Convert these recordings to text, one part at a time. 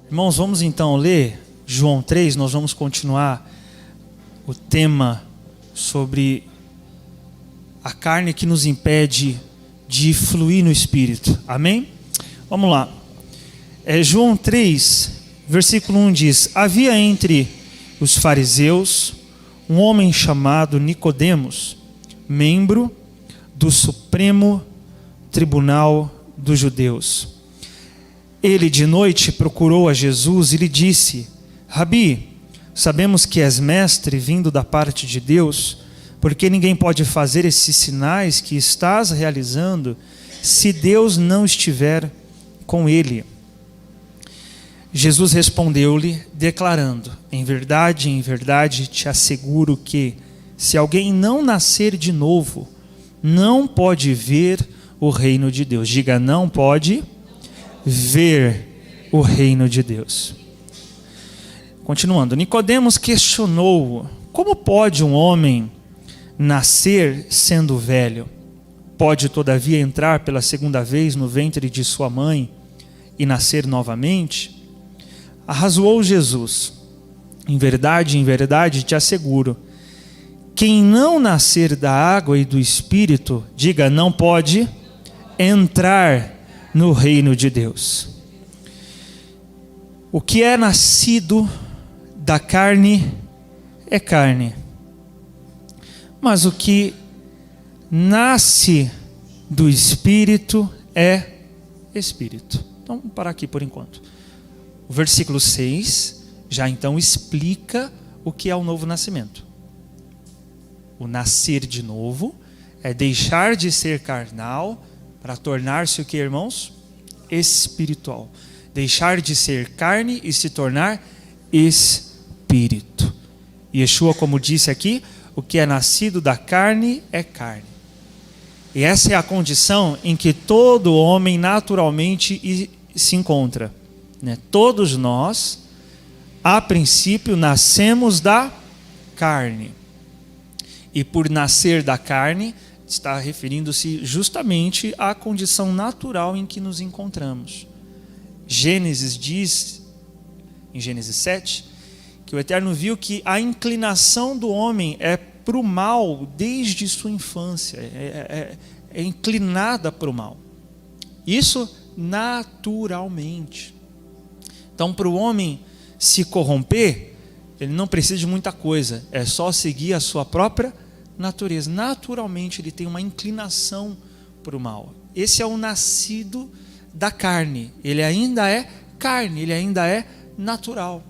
Irmãos, vamos então ler João 3, nós vamos continuar o tema sobre a carne que nos impede de fluir no Espírito. Amém? Vamos lá. João 3, versículo 1 diz: havia entre os fariseus um homem chamado Nicodemos, membro do Supremo Tribunal dos Judeus. Ele de noite procurou a Jesus e lhe disse: Rabi, sabemos que és mestre vindo da parte de Deus, porque ninguém pode fazer esses sinais que estás realizando se Deus não estiver com ele. Jesus respondeu-lhe, declarando: em verdade te asseguro que, se alguém não nascer de novo, não pode ver o reino de Deus. Diga, não pode ver o reino de Deus. Continuando, Nicodemos questionou: como pode um homem nascer sendo velho? Pode todavia entrar pela segunda vez no ventre de sua mãe e nascer novamente? Arrazoou Jesus: em verdade te asseguro, quem não nascer da água e do Espírito, diga, não pode entrar no reino de Deus. O que é nascido da carne é carne, mas o que nasce do Espírito é Espírito. Então vamos parar aqui por enquanto. O versículo 6 já então explica o que é o novo nascimento. O nascer de novo é deixar de ser carnal para tornar-se o que, irmãos? Espiritual. Deixar de ser carne e se tornar espírito. Yeshua, como disse aqui, o que é nascido da carne é carne. E essa é a condição em que todo homem naturalmente se encontra. Todos nós, a princípio, nascemos da carne. E por nascer da carne, está referindo-se justamente à condição natural em que nos encontramos. Gênesis diz, em Gênesis 7, que o Eterno viu que a inclinação do homem é para o mal desde sua infância, é inclinada para o mal. Isso naturalmente. Então, para o homem se corromper, ele não precisa de muita coisa, é só seguir a sua própria natureza. Naturalmente ele tem uma inclinação para o mal. Esse é o nascido da carne. Ele ainda é carne, ele ainda é natural.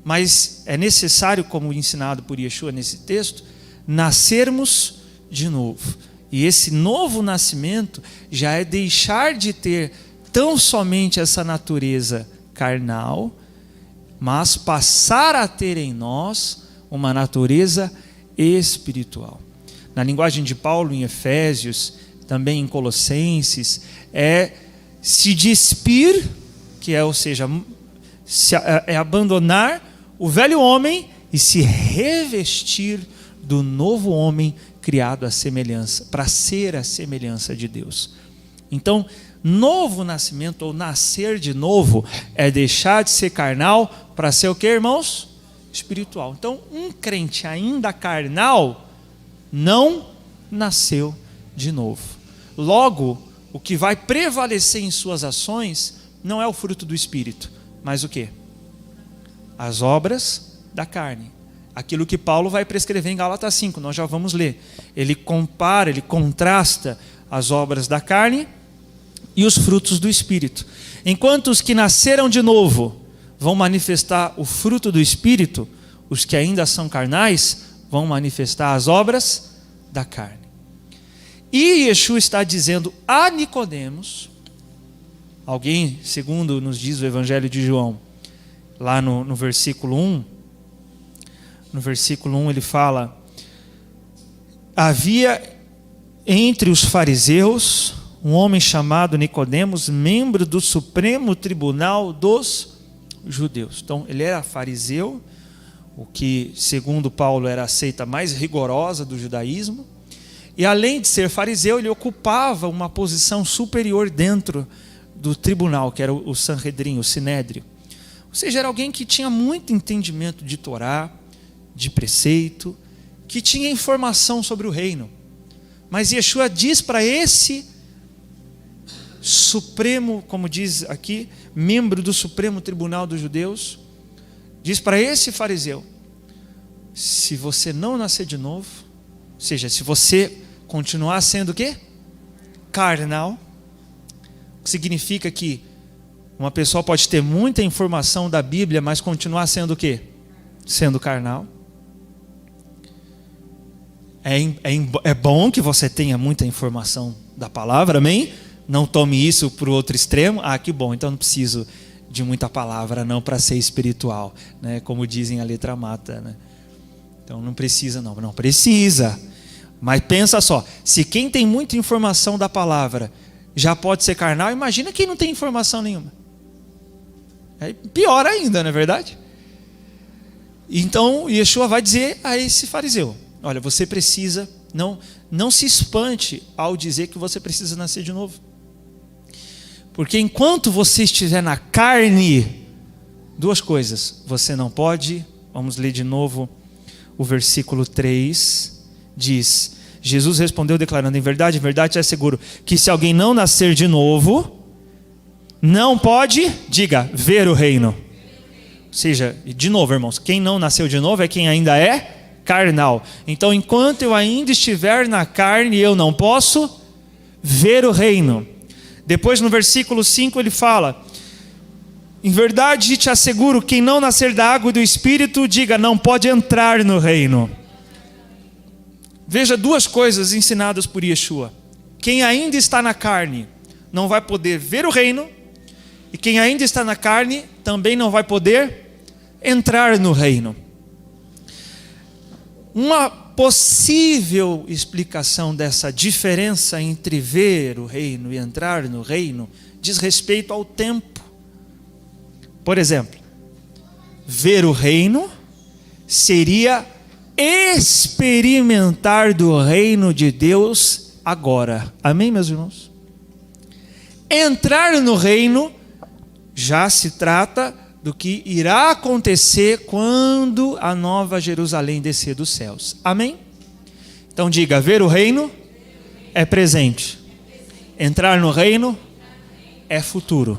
Mas é necessário, como ensinado por Yeshua nesse texto, nascermos de novo. E esse novo nascimento já é deixar de ter tão somente essa natureza carnal, mas passar a ter em nós uma natureza espiritual. Na linguagem de Paulo em Efésios, também em Colossenses, é se despir, que é, ou seja, é abandonar o velho homem e se revestir do novo homem criado à semelhança, para ser a semelhança de Deus. Então, novo nascimento ou nascer de novo é deixar de ser carnal para ser o que, irmãos? Espiritual. Então, um crente ainda carnal não nasceu de novo. Logo, o que vai prevalecer em suas ações não é o fruto do Espírito, mas o quê? As obras da carne. Aquilo que Paulo vai prescrever em Gálatas 5, nós já vamos ler. Ele compara, ele contrasta as obras da carne e os frutos do Espírito. Enquanto os que nasceram de novo vão manifestar o fruto do Espírito, os que ainda são carnais vão manifestar as obras da carne. E Yeshua está dizendo a Nicodemos, alguém, segundo nos diz o Evangelho de João, lá no versículo 1, no versículo 1 ele fala: havia entre os fariseus um homem chamado Nicodemos, membro do Supremo Tribunal dos Judeus. Então ele era fariseu, o que segundo Paulo era a seita mais rigorosa do judaísmo, E além de ser fariseu, ele ocupava uma posição superior dentro do tribunal, que era o Sanhedrin, o Sinédrio. Ou seja, era alguém que tinha muito entendimento de Torá, de preceito, que tinha informação sobre o reino. Mas Yeshua diz para esse supremo, como diz aqui, membro do Supremo Tribunal dos Judeus, diz para esse fariseu: se você não nascer de novo, ou seja, se você continuar sendo o quê? Carnal, o que significa que uma pessoa pode ter muita informação da Bíblia, mas continuar sendo o quê? Sendo carnal. É bom que você tenha muita informação da palavra, amém? Não tome isso para o outro extremo. Ah, que bom, então não preciso de muita palavra não para ser espiritual, né? Como dizem a letra mata, né? Então não precisa não precisa. Mas pensa só, se quem tem muita informação da palavra já pode ser carnal, imagina quem não tem informação nenhuma. É pior ainda, não é verdade? Então Yeshua vai dizer a esse fariseu: olha, você precisa, não se espante ao dizer que você precisa nascer de novo. Porque enquanto você estiver na carne, duas coisas, você não pode, vamos ler de novo o versículo 3, diz: Jesus respondeu declarando: em verdade te asseguro que se alguém não nascer de novo, não pode, diga, ver o reino. Ou seja, de novo, irmãos, quem não nasceu de novo é quem ainda é carnal. Então, enquanto eu ainda estiver na carne, eu não posso ver o reino. Depois, no versículo 5, ele fala: em verdade te asseguro, quem não nascer da água e do Espírito, diga, não pode entrar no reino. Veja duas coisas ensinadas por Yeshua: quem ainda está na carne não vai poder ver o reino, e quem ainda está na carne também não vai poder entrar no reino. Uma possível explicação dessa diferença entre ver o reino e entrar no reino diz respeito ao tempo. Por exemplo, ver o reino seria experimentar do reino de Deus agora. Amém, meus irmãos? Entrar no reino já se trata do que irá acontecer quando a nova Jerusalém descer dos céus. Amém? Então diga, ver o reino é presente. Entrar no reino é futuro.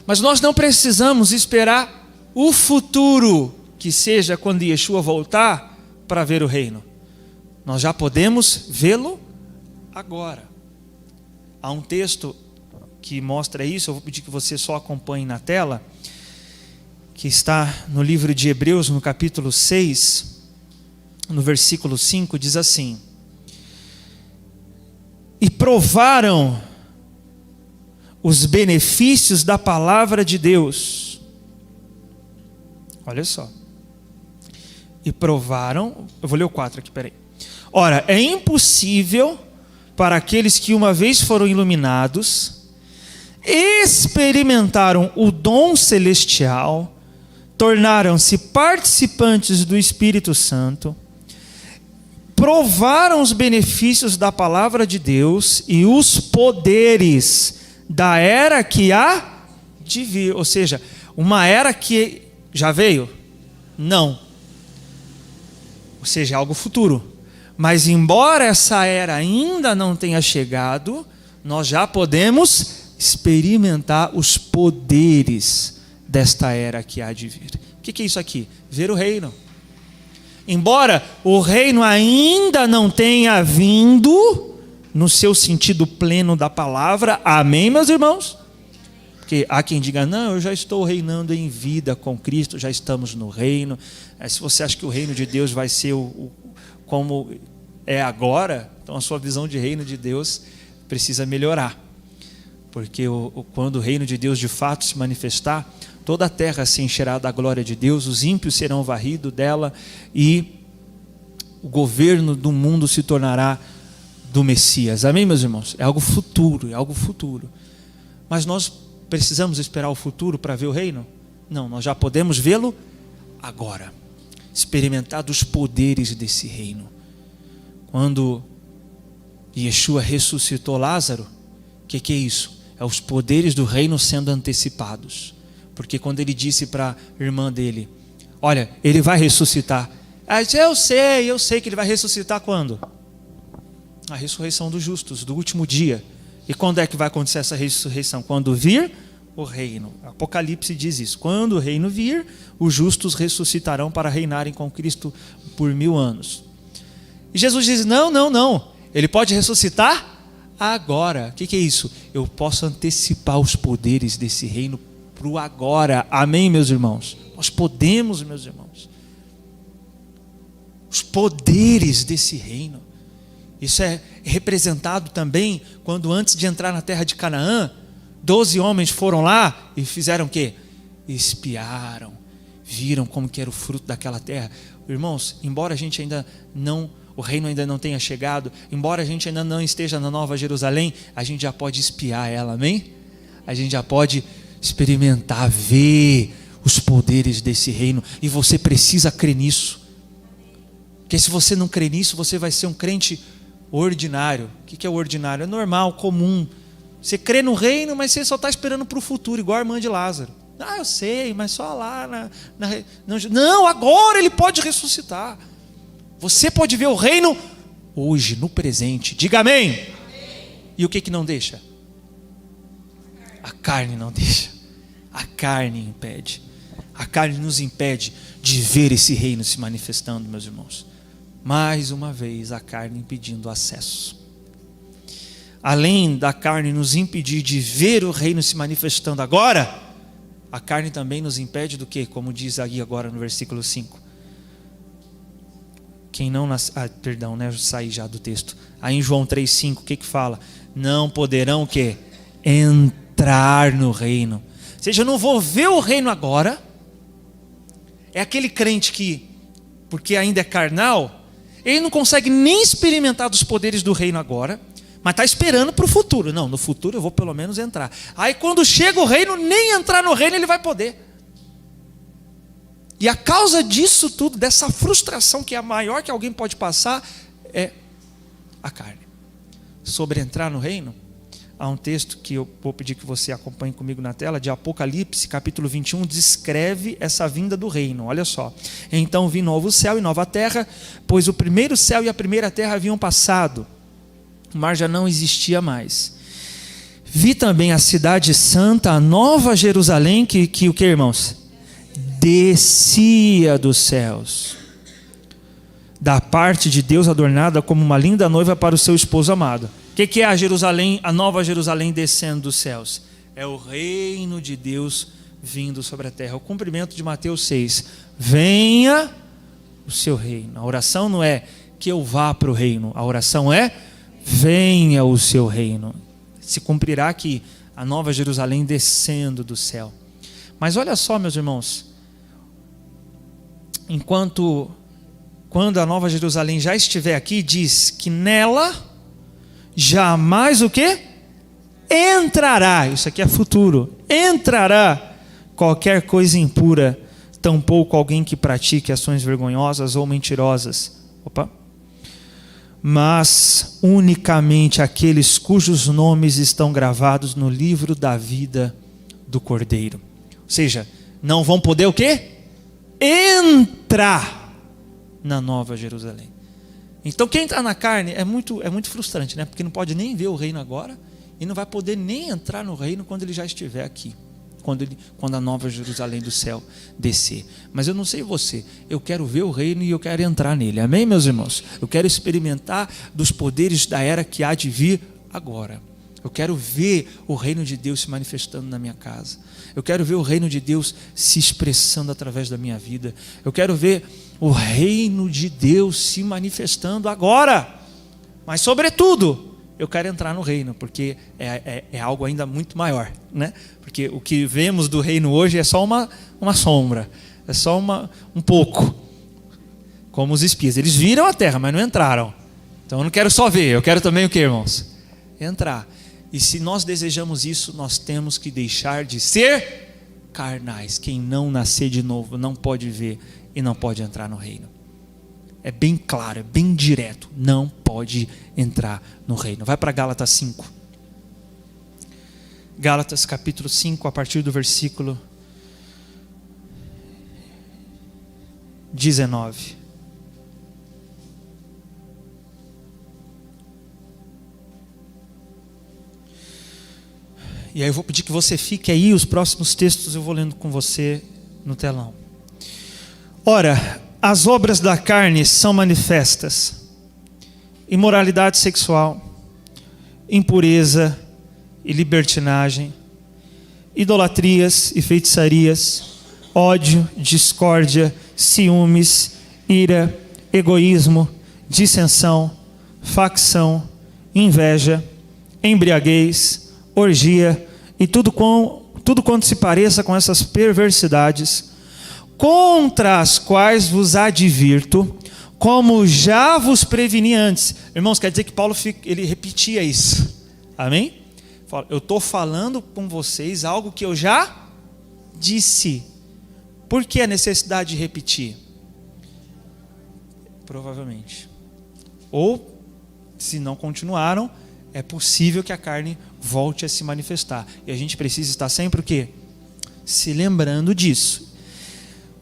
Mas nós não precisamos esperar o futuro, que seja quando Yeshua voltar, para ver o reino. Nós já podemos vê-lo agora. Há um texto que mostra isso, eu vou pedir que você só acompanhe na tela, que está no livro de Hebreus, no capítulo 6, no versículo 5, diz assim: e provaram os benefícios da palavra de Deus. Olha só. E provaram, eu vou ler o 4 aqui, peraí. Ora, é impossível para aqueles que uma vez foram iluminados, experimentaram o dom celestial, tornaram-se participantes do Espírito Santo, provaram os benefícios da palavra de Deus e os poderes da era que há de vir. Ou seja, uma era que já veio? Não. Ou seja, algo futuro. Mas embora essa era ainda não tenha chegado, nós já podemos experimentar os poderes desta era que há de vir. O que é isso aqui? Ver o reino. Embora o reino ainda não tenha vindo no seu sentido pleno da palavra, amém, meus irmãos? Porque há quem diga, não, eu já estou reinando em vida com Cristo, já estamos no reino. Se você acha que o reino de Deus vai ser como é agora, então a sua visão de reino de Deus precisa melhorar. Porque quando o reino de Deus de fato se manifestar, toda a terra se encherá da glória de Deus, os ímpios serão varridos dela e o governo do mundo se tornará do Messias. Amém, meus irmãos? É algo futuro, é algo futuro. Mas nós precisamos esperar o futuro para ver o reino? Não, nós já podemos vê-lo agora. Experimentar dos poderes desse reino. Quando Yeshua ressuscitou Lázaro, o que é isso? É os poderes do reino sendo antecipados. Porque quando ele disse para a irmã dele, olha, ele vai ressuscitar. Ela disse, eu sei que ele vai ressuscitar quando? A ressurreição dos justos, do último dia. E quando é que vai acontecer essa ressurreição? Quando vir o reino. Apocalipse diz isso. Quando o reino vir, os justos ressuscitarão para reinarem com Cristo por 1000 anos. E Jesus diz, não. Ele pode ressuscitar agora. O que é isso? Eu posso antecipar os poderes desse reino para o agora. Amém, meus irmãos? Nós podemos, meus irmãos. Os poderes desse reino. Isso é representado também quando antes de entrar na terra de Canaã, 12 homens foram lá e fizeram o quê? Espiaram, viram como que era o fruto daquela terra. Irmãos, embora a gente ainda não, o reino ainda não tenha chegado, embora a gente ainda não esteja na Nova Jerusalém, a gente já pode espiar ela, amém? A gente já pode experimentar, ver os poderes desse reino, e você precisa crer nisso. Porque se você não crer nisso, você vai ser um crente ordinário. O que é o ordinário? É normal, comum. Você crê no reino, mas você só está esperando para o futuro, igual a irmã de Lázaro. Eu sei, mas só lá não, agora ele pode ressuscitar. Você pode ver o reino hoje, no presente. Diga amém. Amém. E o que não deixa? A carne não deixa. A carne impede. A carne nos impede de ver esse reino se manifestando, meus irmãos. Mais uma vez, a carne impedindo o acesso. Além da carne nos impedir de ver o reino se manifestando agora, a carne também nos impede do quê? Como diz aí agora no versículo 5. Quem não nasce... eu saí já do texto. Aí em João 3,5, o que fala? Não poderão o quê? Entrar no reino. Ou seja, eu não vou ver o reino agora. É aquele crente que, porque ainda é carnal, ele não consegue nem experimentar dos poderes do reino agora, mas está esperando para o futuro. Não, no futuro eu vou pelo menos entrar. Aí quando chega o reino, nem entrar no reino ele vai poder. E a causa disso tudo, dessa frustração que é a maior que alguém pode passar, é a carne. Sobre entrar no reino, há um texto que eu vou pedir que você acompanhe comigo na tela, de Apocalipse, capítulo 21, descreve essa vinda do reino. Olha só. Então vi novo céu e nova terra, pois o primeiro céu e a primeira terra haviam passado. O mar já não existia mais. Vi também a cidade santa, a nova Jerusalém, que o que, irmãos? Descia dos céus, da parte de Deus, adornada como uma linda noiva para o seu esposo amado. O que é a Jerusalém, a nova Jerusalém descendo dos céus? É o reino de Deus vindo sobre a terra. O cumprimento de Mateus 6. Venha o seu reino. A oração não é que eu vá para o reino. A oração é venha o seu reino. Se cumprirá aqui a nova Jerusalém descendo do céu. Mas olha só, meus irmãos. Quando a nova Jerusalém já estiver aqui, diz que nela jamais o quê? Entrará, isso aqui é futuro, entrará qualquer coisa impura, tampouco alguém que pratique ações vergonhosas ou mentirosas. Mas unicamente aqueles cujos nomes estão gravados no livro da vida do Cordeiro. Ou seja, não vão poder o quê? Entrar na nova Jerusalém. Então quem está na carne é muito frustrante, né? Porque não pode nem ver o reino agora e não vai poder nem entrar no reino quando ele já estiver aqui, quando a nova Jerusalém do céu descer. Mas eu não sei você, eu quero ver o reino e eu quero entrar nele, amém, meus irmãos? Eu quero experimentar dos poderes da era que há de vir agora. Eu quero ver o reino de Deus se manifestando na minha casa. Eu quero ver o reino de Deus se expressando através da minha vida. Eu quero ver o reino de Deus se manifestando agora. Mas sobretudo, eu quero entrar no reino, porque é algo ainda muito maior, né? Porque o que vemos do reino hoje é só uma sombra, é só um pouco. Como os espias, eles viram a terra, mas não entraram. Então eu não quero só ver, eu quero também o que, irmãos? Entrar. E se nós desejamos isso, nós temos que deixar de ser carnais. Quem não nascer de novo não pode ver e não pode entrar no reino. É bem claro, é bem direto. Não pode entrar no reino. Vai para Gálatas 5. Gálatas capítulo 5, a partir do versículo 19. E aí eu vou pedir que você fique aí, os próximos textos eu vou lendo com você no telão. Ora, as obras da carne são manifestas: imoralidade sexual, impureza e libertinagem, idolatrias e feitiçarias, ódio, discórdia, ciúmes, ira, egoísmo, dissensão, facção, inveja, embriaguez, orgia e tudo quanto se pareça com essas perversidades, contra as quais vos advirto, como já vos preveni antes. Irmãos, quer dizer que Paulo ele repetia isso. Amém? Eu estou falando com vocês algo que eu já disse. Por que a necessidade de repetir? Provavelmente. Ou, se não continuaram, é possível que a carne volte a se manifestar. E a gente precisa estar sempre o quê? Se lembrando disso.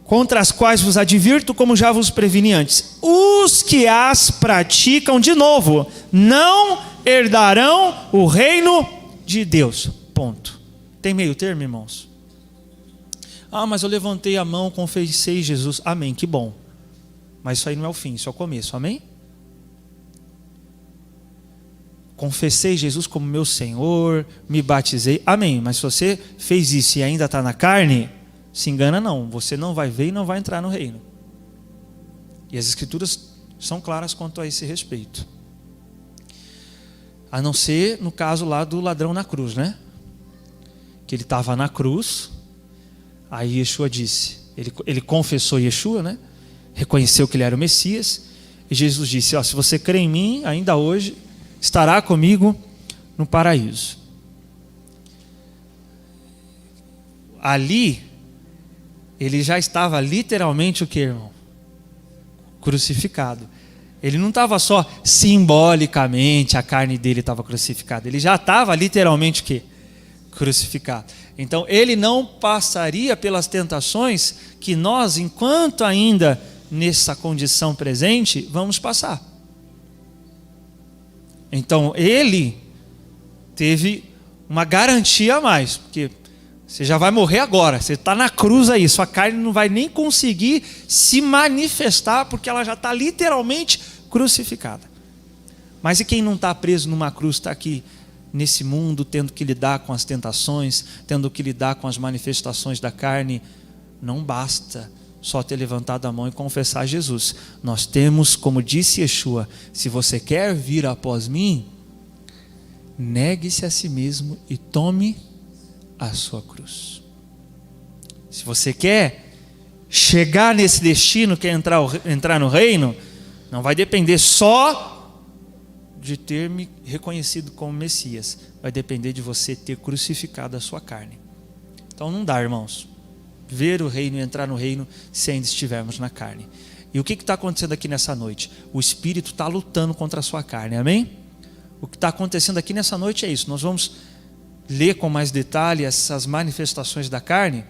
Contra as quais vos advirto, como já vos preveni antes. Os que as praticam, de novo, não herdarão o reino de Deus. Ponto. Tem meio termo, irmãos? Ah, mas eu levantei a mão, confessei Jesus. Amém, que bom. Mas isso aí não é o fim, isso é o começo. Amém? Confessei Jesus como meu Senhor, me batizei. Amém. Mas se você fez isso e ainda está na carne, se engana não. Você não vai ver e não vai entrar no reino. E as Escrituras são claras quanto a esse respeito. A não ser no caso lá do ladrão na cruz, né? Que ele estava na cruz, aí Yeshua disse, ele confessou Yeshua, né? Reconheceu que ele era o Messias, e Jesus disse, ó, se você crê em mim, ainda hoje estará comigo no paraíso. Ali, ele já estava literalmente o que, irmão? Crucificado. Ele não estava só simbolicamente, a carne dele estava crucificada. Ele já estava literalmente o quê? Crucificado. Então, ele não passaria pelas tentações que nós, enquanto ainda nessa condição presente, vamos passar. Então, ele teve uma garantia a mais, porque você já vai morrer agora, você está na cruz aí, sua carne não vai nem conseguir se manifestar, porque ela já está literalmente crucificada. Mas e quem não está preso numa cruz, está aqui nesse mundo, tendo que lidar com as tentações, tendo que lidar com as manifestações da carne? Não basta só ter levantado a mão e confessar Jesus. Nós temos, como disse Yeshua, se você quer vir após mim, negue-se a si mesmo e tome a sua cruz. Se você quer chegar nesse destino, quer entrar no reino, não vai depender só de ter me reconhecido como Messias, vai depender de você ter crucificado a sua carne. Então não dá, irmãos, ver o reino e entrar no reino se ainda estivermos na carne. E o que está acontecendo aqui nessa noite? O Espírito está lutando contra a sua carne, amém? O que está acontecendo aqui nessa noite é isso. Nós vamos ler com mais detalhe essas manifestações da carne,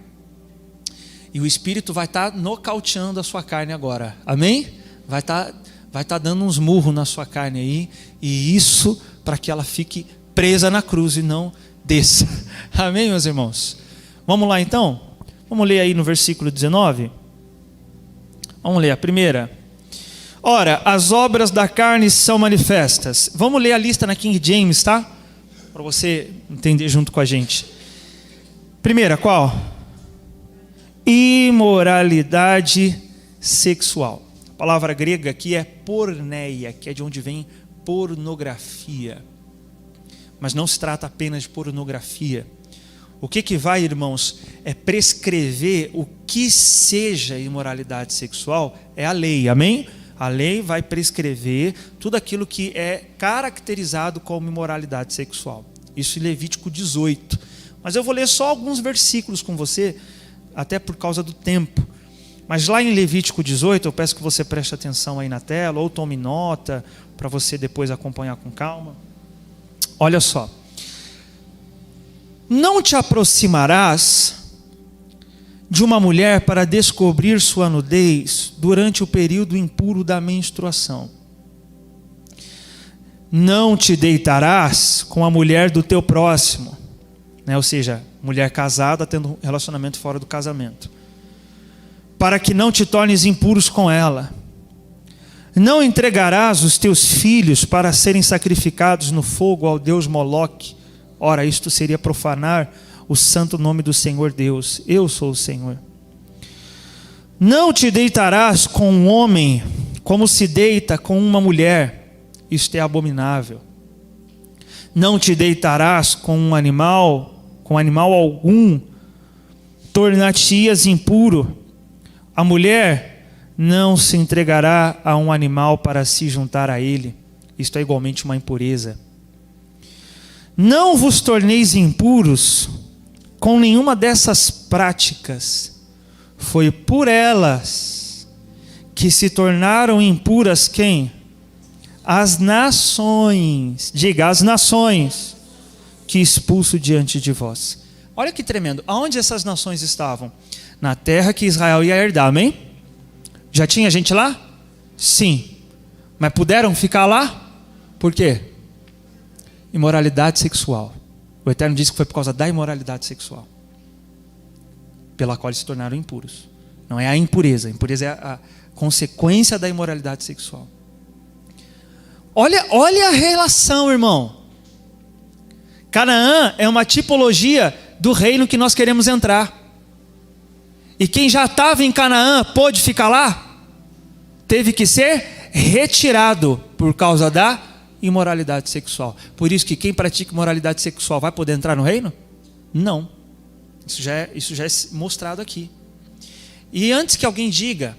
e o Espírito vai estar nocauteando a sua carne agora, amém? Vai estar dando uns murros na sua carne aí, e isso para que ela fique presa na cruz e não desça. Amém, meus irmãos? Vamos lá então? Vamos ler aí no versículo 19? Vamos ler a primeira. Ora, as obras da carne são manifestas. Vamos ler a lista na King James, tá? Para você entender junto com a gente. Primeira, qual? Imoralidade sexual. A palavra grega aqui é porneia, que é de onde vem pornografia. Mas não se trata apenas de pornografia. O que vai, irmãos, é prescrever o que seja imoralidade sexual, é a lei, amém? A lei vai prescrever tudo aquilo que é caracterizado como imoralidade sexual. Isso em Levítico 18. Mas eu vou ler só alguns versículos com você, até por causa do tempo. Mas lá em Levítico 18, eu peço que você preste atenção aí na tela, ou tome nota, para você depois acompanhar com calma. Olha só. Não te aproximarás de uma mulher para descobrir sua nudez durante o período impuro da menstruação. Não te deitarás com a mulher do teu próximo, né? Ou seja, mulher casada tendo relacionamento fora do casamento, para que não te tornes impuros com ela. Não entregarás os teus filhos para serem sacrificados no fogo ao deus Moloque. Ora, isto seria profanar o santo nome do Senhor Deus. Eu sou o Senhor. Não te deitarás com um homem como se deita com uma mulher. Isto é abominável. Não te deitarás com animal algum. Tornar-te-ias impuro. A mulher não se entregará a um animal para se juntar a ele. Isto é igualmente uma impureza. Não vos torneis impuros com nenhuma dessas práticas. Foi por elas que se tornaram impuras quem? As nações. Diga, as nações que expulso diante de vós. Olha que tremendo. Aonde essas nações estavam? Na terra que Israel ia herdar, amém? Já tinha gente lá? Sim. Mas puderam ficar lá? Por quê? Imoralidade sexual. O Eterno diz que foi por causa da imoralidade sexual, pela qual eles se tornaram impuros. Não é a impureza. A impureza é a consequência da imoralidade sexual. Olha a relação, irmão. Canaã é uma tipologia do reino que nós queremos entrar. E quem já estava em Canaã pôde ficar lá? Teve que ser retirado por causa da imoralidade sexual. Por isso que quem pratica imoralidade sexual vai poder entrar no reino? Não. Isso já é mostrado aqui. E antes que alguém diga,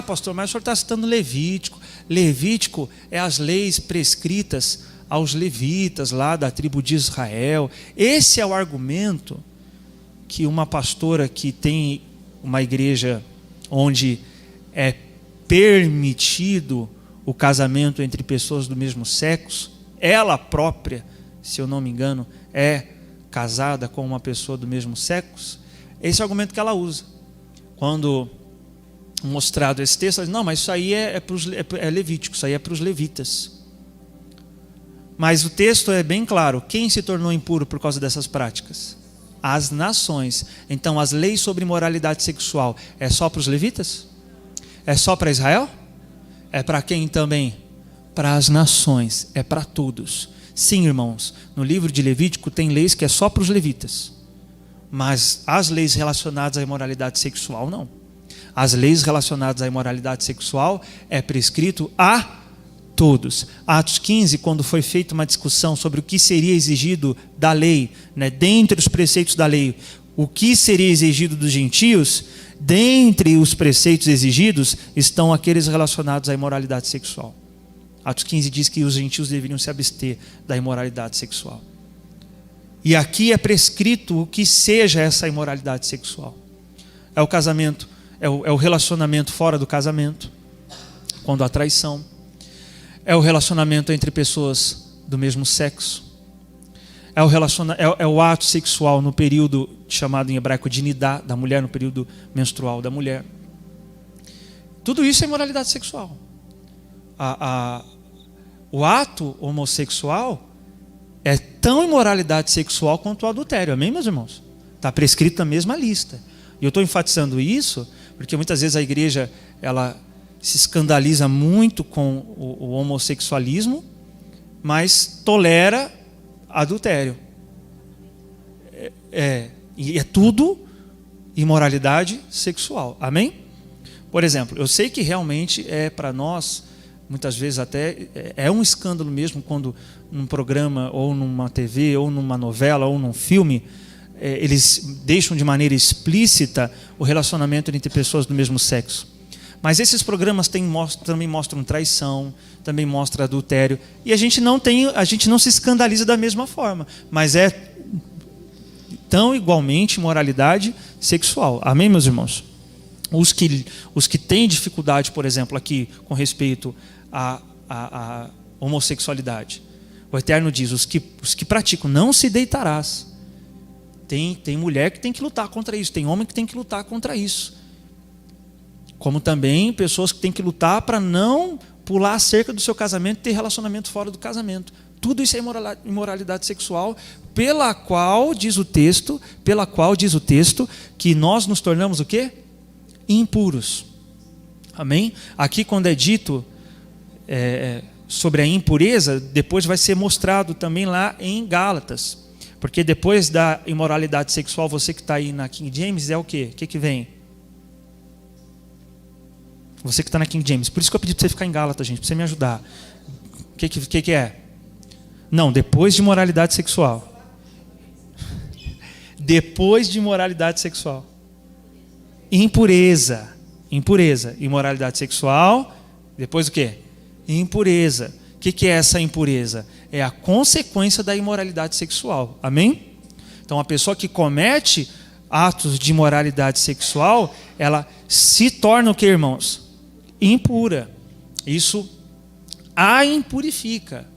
pastor, mas o senhor está citando Levítico. Levítico é as leis prescritas aos levitas lá da tribo de Israel. Esse é o argumento que uma pastora que tem uma igreja onde é permitido o casamento entre pessoas do mesmo sexo, ela própria, se eu não me engano, é casada com uma pessoa do mesmo sexo. Esse é o argumento que ela usa. Quando mostrado esse texto, ela diz, não, mas isso aí é Levítico, isso aí é para os levitas. Mas o texto é bem claro. Quem se tornou impuro por causa dessas práticas? As nações. Então as leis sobre imoralidade sexual é só para os levitas? É só para Israel? É para quem também? Para as nações, é para todos. Sim, irmãos, no livro de Levítico tem leis que é só para os levitas. Mas as leis relacionadas à imoralidade sexual não. As leis relacionadas à imoralidade sexual é prescrito a todos. Atos 15, quando foi feita uma discussão sobre o que seria exigido da lei, né, dentre os preceitos da lei, o que seria exigido dos gentios, dentre os preceitos exigidos estão aqueles relacionados à imoralidade sexual. Atos 15 diz que os gentios deveriam se abster da imoralidade sexual. E aqui é prescrito o que seja essa imoralidade sexual. É o casamento, é o relacionamento fora do casamento, quando há traição. É o relacionamento entre pessoas do mesmo sexo. É o ato sexual no período chamado em hebraico de nidá, da mulher, no período menstrual da mulher. Tudo isso é imoralidade sexual. O ato homossexual é tão imoralidade sexual quanto o adultério. Amém, meus irmãos? Está prescrito na mesma lista. E eu estou enfatizando isso porque muitas vezes a igreja ela se escandaliza muito com o homossexualismo, mas tolera adultério. E é tudo imoralidade sexual. Amém? Por exemplo, eu sei que realmente é para nós, muitas vezes até, é um escândalo mesmo quando num programa, ou numa TV, ou numa novela, ou num filme, eles deixam de maneira explícita o relacionamento entre pessoas do mesmo sexo. Mas esses programas também mostram traição, também mostram adultério, e a gente não se escandaliza da mesma forma, mas é tão igualmente moralidade sexual. Amém, meus irmãos? os que têm dificuldade, por exemplo, aqui com respeito à homossexualidade. O Eterno diz, os que praticam, não se deitarás. Tem mulher que tem que lutar contra isso, tem homem que tem que lutar contra isso. Como também pessoas que têm que lutar para não pular a cerca do seu casamento e ter relacionamento fora do casamento. Tudo isso é imoralidade sexual, pela qual diz o texto, que nós nos tornamos o quê? Impuros. Amém? Aqui quando é dito sobre a impureza, depois vai ser mostrado também lá em Gálatas. Porque depois da imoralidade sexual, você que está aí na King James, é o quê? O que vem? Você que está na King James. Por isso que eu pedi para você ficar em Gálatas, gente, para você me ajudar. O que é? Não, depois de imoralidade sexual. Depois de imoralidade sexual. Impureza. Imoralidade sexual. Depois o quê? Impureza. O que é essa impureza? É a consequência da imoralidade sexual. Amém? Então a pessoa que comete atos de imoralidade sexual, ela se torna o que, irmãos? Impura. Isso a impurifica.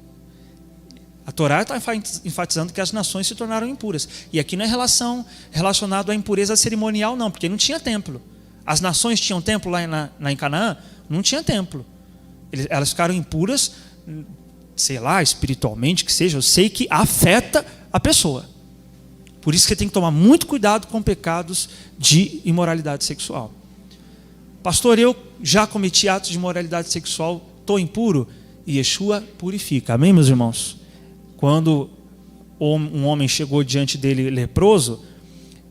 A Torá está enfatizando que as nações se tornaram impuras. E aqui não é relacionado à impureza cerimonial, não, porque não tinha templo. As nações tinham templo lá em Canaã? Não tinha templo. Elas ficaram impuras, sei lá, espiritualmente, que seja. Eu sei que afeta a pessoa. Por isso que tem que tomar muito cuidado com pecados de imoralidade sexual. Pastor, eu já cometi atos de imoralidade sexual, estou impuro? E Yeshua purifica. Amém, meus irmãos? Quando um homem chegou diante dele leproso,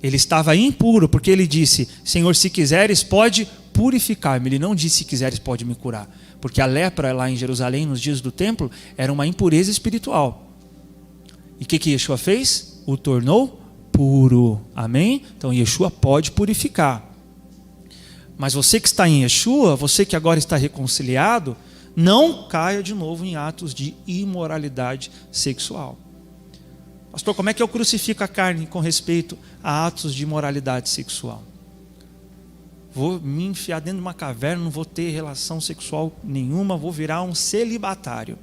ele estava impuro, porque ele disse, Senhor, se quiseres, pode purificar-me. Ele não disse, se quiseres, pode me curar. Porque a lepra lá em Jerusalém, nos dias do templo, era uma impureza espiritual. E o que Yeshua fez? O tornou puro. Amém? Então Yeshua pode purificar. Mas você que está em Yeshua, você que agora está reconciliado, não caia de novo em atos de imoralidade sexual. Pastor, como é que eu crucifico a carne com respeito a atos de imoralidade sexual? Vou me enfiar dentro de uma caverna, não vou ter relação sexual nenhuma, vou virar um celibatário.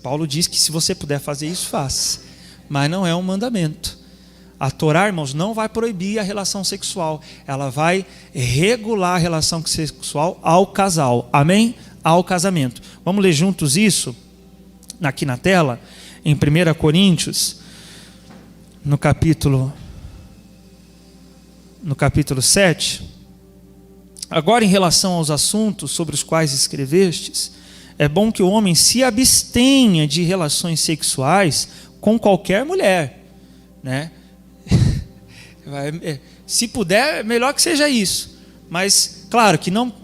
Paulo diz que se você puder fazer isso, faça. Mas não é um mandamento. A Torá, irmãos, não vai proibir a relação sexual. Ela vai regular a relação sexual ao casal. Amém? Ao casamento. Vamos ler juntos isso? Aqui na tela, em 1 Coríntios, no capítulo 7. Agora, em relação aos assuntos sobre os quais escrevestes, é bom que o homem se abstenha de relações sexuais com qualquer mulher, né? Se puder, melhor que seja isso. Mas, claro que não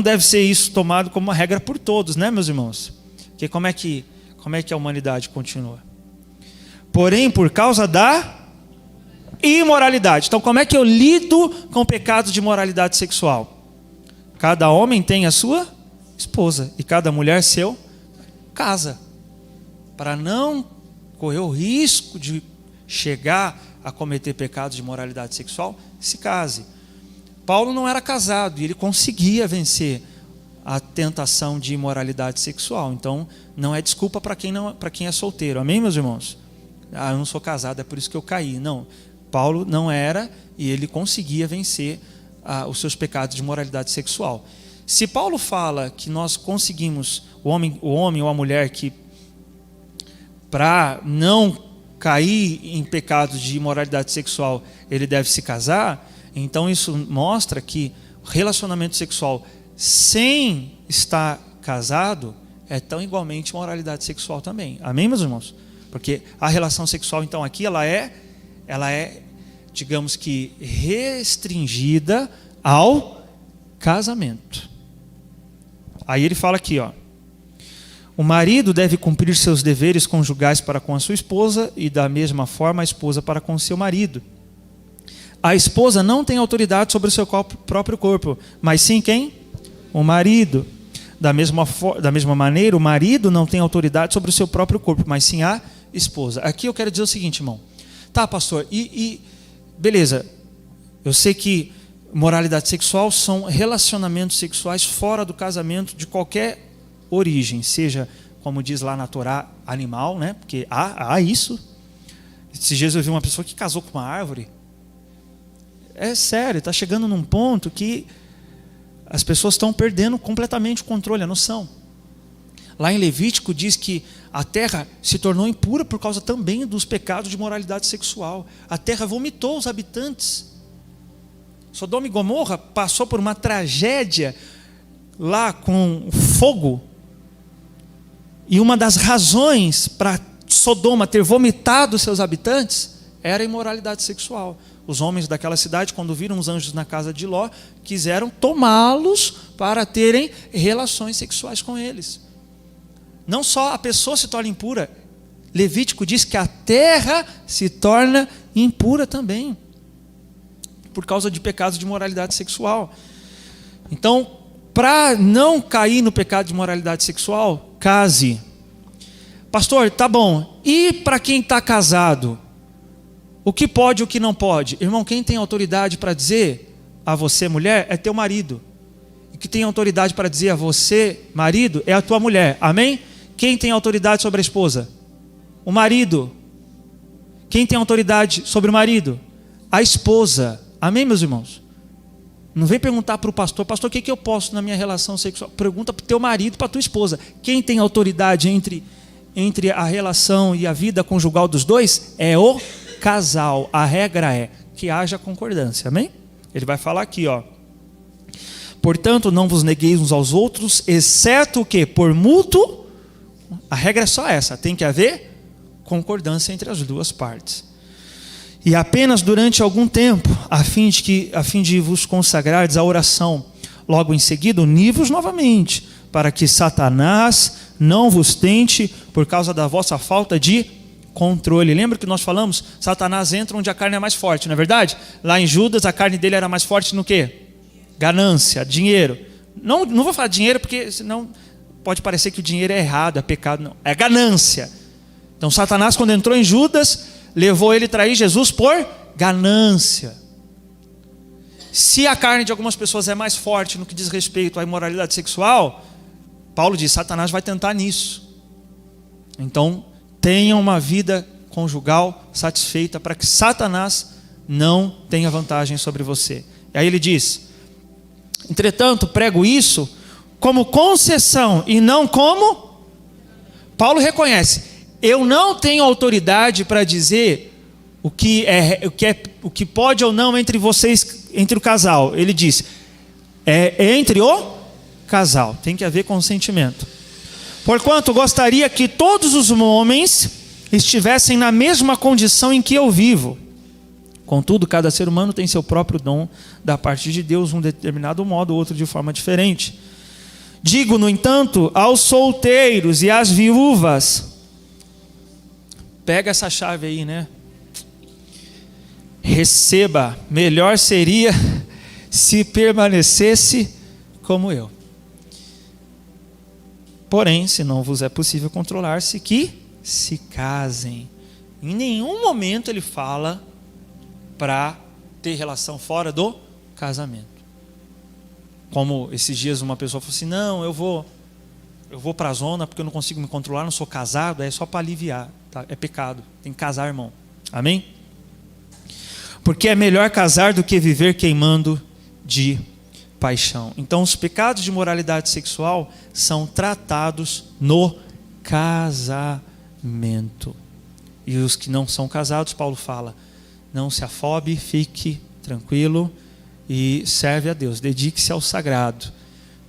deve ser isso tomado como uma regra por todos, né, meus irmãos? Porque como é que a humanidade continua? Porém, por causa da imoralidade. Então, como é que eu lido com pecados de imoralidade sexual? Cada homem tem a sua esposa e cada mulher seu casa. Para não correr o risco de chegar a cometer pecados de imoralidade sexual, se case. Paulo não era casado e ele conseguia vencer a tentação de imoralidade sexual. Então, não é desculpa para quem é solteiro. Amém, meus irmãos? Eu não sou casado, é por isso que eu caí. Não. Paulo não era e ele conseguia vencer os seus pecados de imoralidade sexual. Se Paulo fala que nós conseguimos, o homem ou a mulher, que para não cair em pecados de imoralidade sexual, ele deve se casar, então isso mostra que o relacionamento sexual sem estar casado é tão igualmente imoralidade sexual também. Amém, meus irmãos? Porque a relação sexual, então, aqui, ela é, digamos que, restringida ao casamento. Aí ele fala aqui, ó. O marido deve cumprir seus deveres conjugais para com a sua esposa e da mesma forma a esposa para com o seu marido. A esposa não tem autoridade sobre o seu próprio corpo, mas sim quem? O marido. Da mesma maneira, o marido não tem autoridade sobre o seu próprio corpo, mas sim a esposa. Aqui eu quero dizer o seguinte, irmão. Tá, pastor, beleza, eu sei que Moralidade sexual são relacionamentos sexuais fora do casamento de qualquer origem, seja, como diz lá na Torá, animal, né? Porque há isso. Esses dias eu vi uma pessoa que casou com uma árvore. É sério, está chegando num ponto que as pessoas estão perdendo completamente o controle, a noção. Lá em Levítico diz que a terra se tornou impura por causa também dos pecados de moralidade sexual. A terra vomitou os habitantes. Sodoma e Gomorra passou por uma tragédia lá com fogo. E uma das razões para Sodoma ter vomitado seus habitantes era a imoralidade sexual. Os homens daquela cidade, quando viram os anjos na casa de Ló, quiseram tomá-los para terem relações sexuais com eles. Não só a pessoa se torna impura, Levítico diz que a terra se torna impura também, por causa de pecados de moralidade sexual. Então, para não cair no pecado de moralidade sexual, case. Pastor, tá bom. E para quem está casado? O que pode e o que não pode? Irmão, quem tem autoridade para dizer a você, mulher, é teu marido. E que tem autoridade para dizer a você, marido, é a tua mulher. Amém? Quem tem autoridade sobre a esposa? O marido. Quem tem autoridade sobre o marido? A esposa. Amém, meus irmãos? Não vem perguntar para o pastor, pastor, o que eu posso na minha relação sexual? Pergunta para o teu marido, para a tua esposa. Quem tem autoridade entre a relação e a vida conjugal dos dois? É o casal. A regra é que haja concordância. Amém? Ele vai falar aqui, ó. Portanto, não vos negueis uns aos outros, exceto o que? Por mútuo. A regra é só essa, tem que haver concordância entre as duas partes. E apenas durante algum tempo, a fim de vos consagrardes à oração. Logo em seguida, uni-vos novamente, para que Satanás não vos tente por causa da vossa falta de controle. Lembra que nós falamos? Satanás entra onde a carne é mais forte, não é verdade? Lá em Judas, a carne dele era mais forte no quê? Ganância, dinheiro. Não vou falar dinheiro porque senão pode parecer que o dinheiro é errado, é pecado. Não, é ganância. Então Satanás, quando entrou em Judas, levou ele a trair Jesus por ganância. Se a carne de algumas pessoas é mais forte no que diz respeito à imoralidade sexual, Paulo diz, Satanás vai tentar nisso. Então, tenha uma vida conjugal satisfeita para que Satanás não tenha vantagem sobre você. E aí ele diz, entretanto, prego isso como concessão e não como... Paulo reconhece, eu não tenho autoridade para dizer o que pode ou não entre vocês, entre o casal. Ele diz, é entre o casal, tem que haver consentimento. Porquanto gostaria que todos os homens estivessem na mesma condição em que eu vivo. Contudo, cada ser humano tem seu próprio dom da parte de Deus, um determinado modo, outro de forma diferente. Digo, no entanto, aos solteiros e às viúvas, pega essa chave aí, né? Receba, melhor seria se permanecesse como eu. Porém, se não vos é possível controlar-se, que se casem. Em nenhum momento ele fala para ter relação fora do casamento. Como esses dias uma pessoa falou assim, não, eu vou para a zona porque eu não consigo me controlar, não sou casado, é só para aliviar, tá? É pecado, tem que casar, irmão. Amém? Porque é melhor casar do que viver queimando de paixão. Então os pecados de moralidade sexual são tratados no casamento. E os que não são casados, Paulo fala, não se afobe, fique tranquilo e serve a Deus, dedique-se ao sagrado.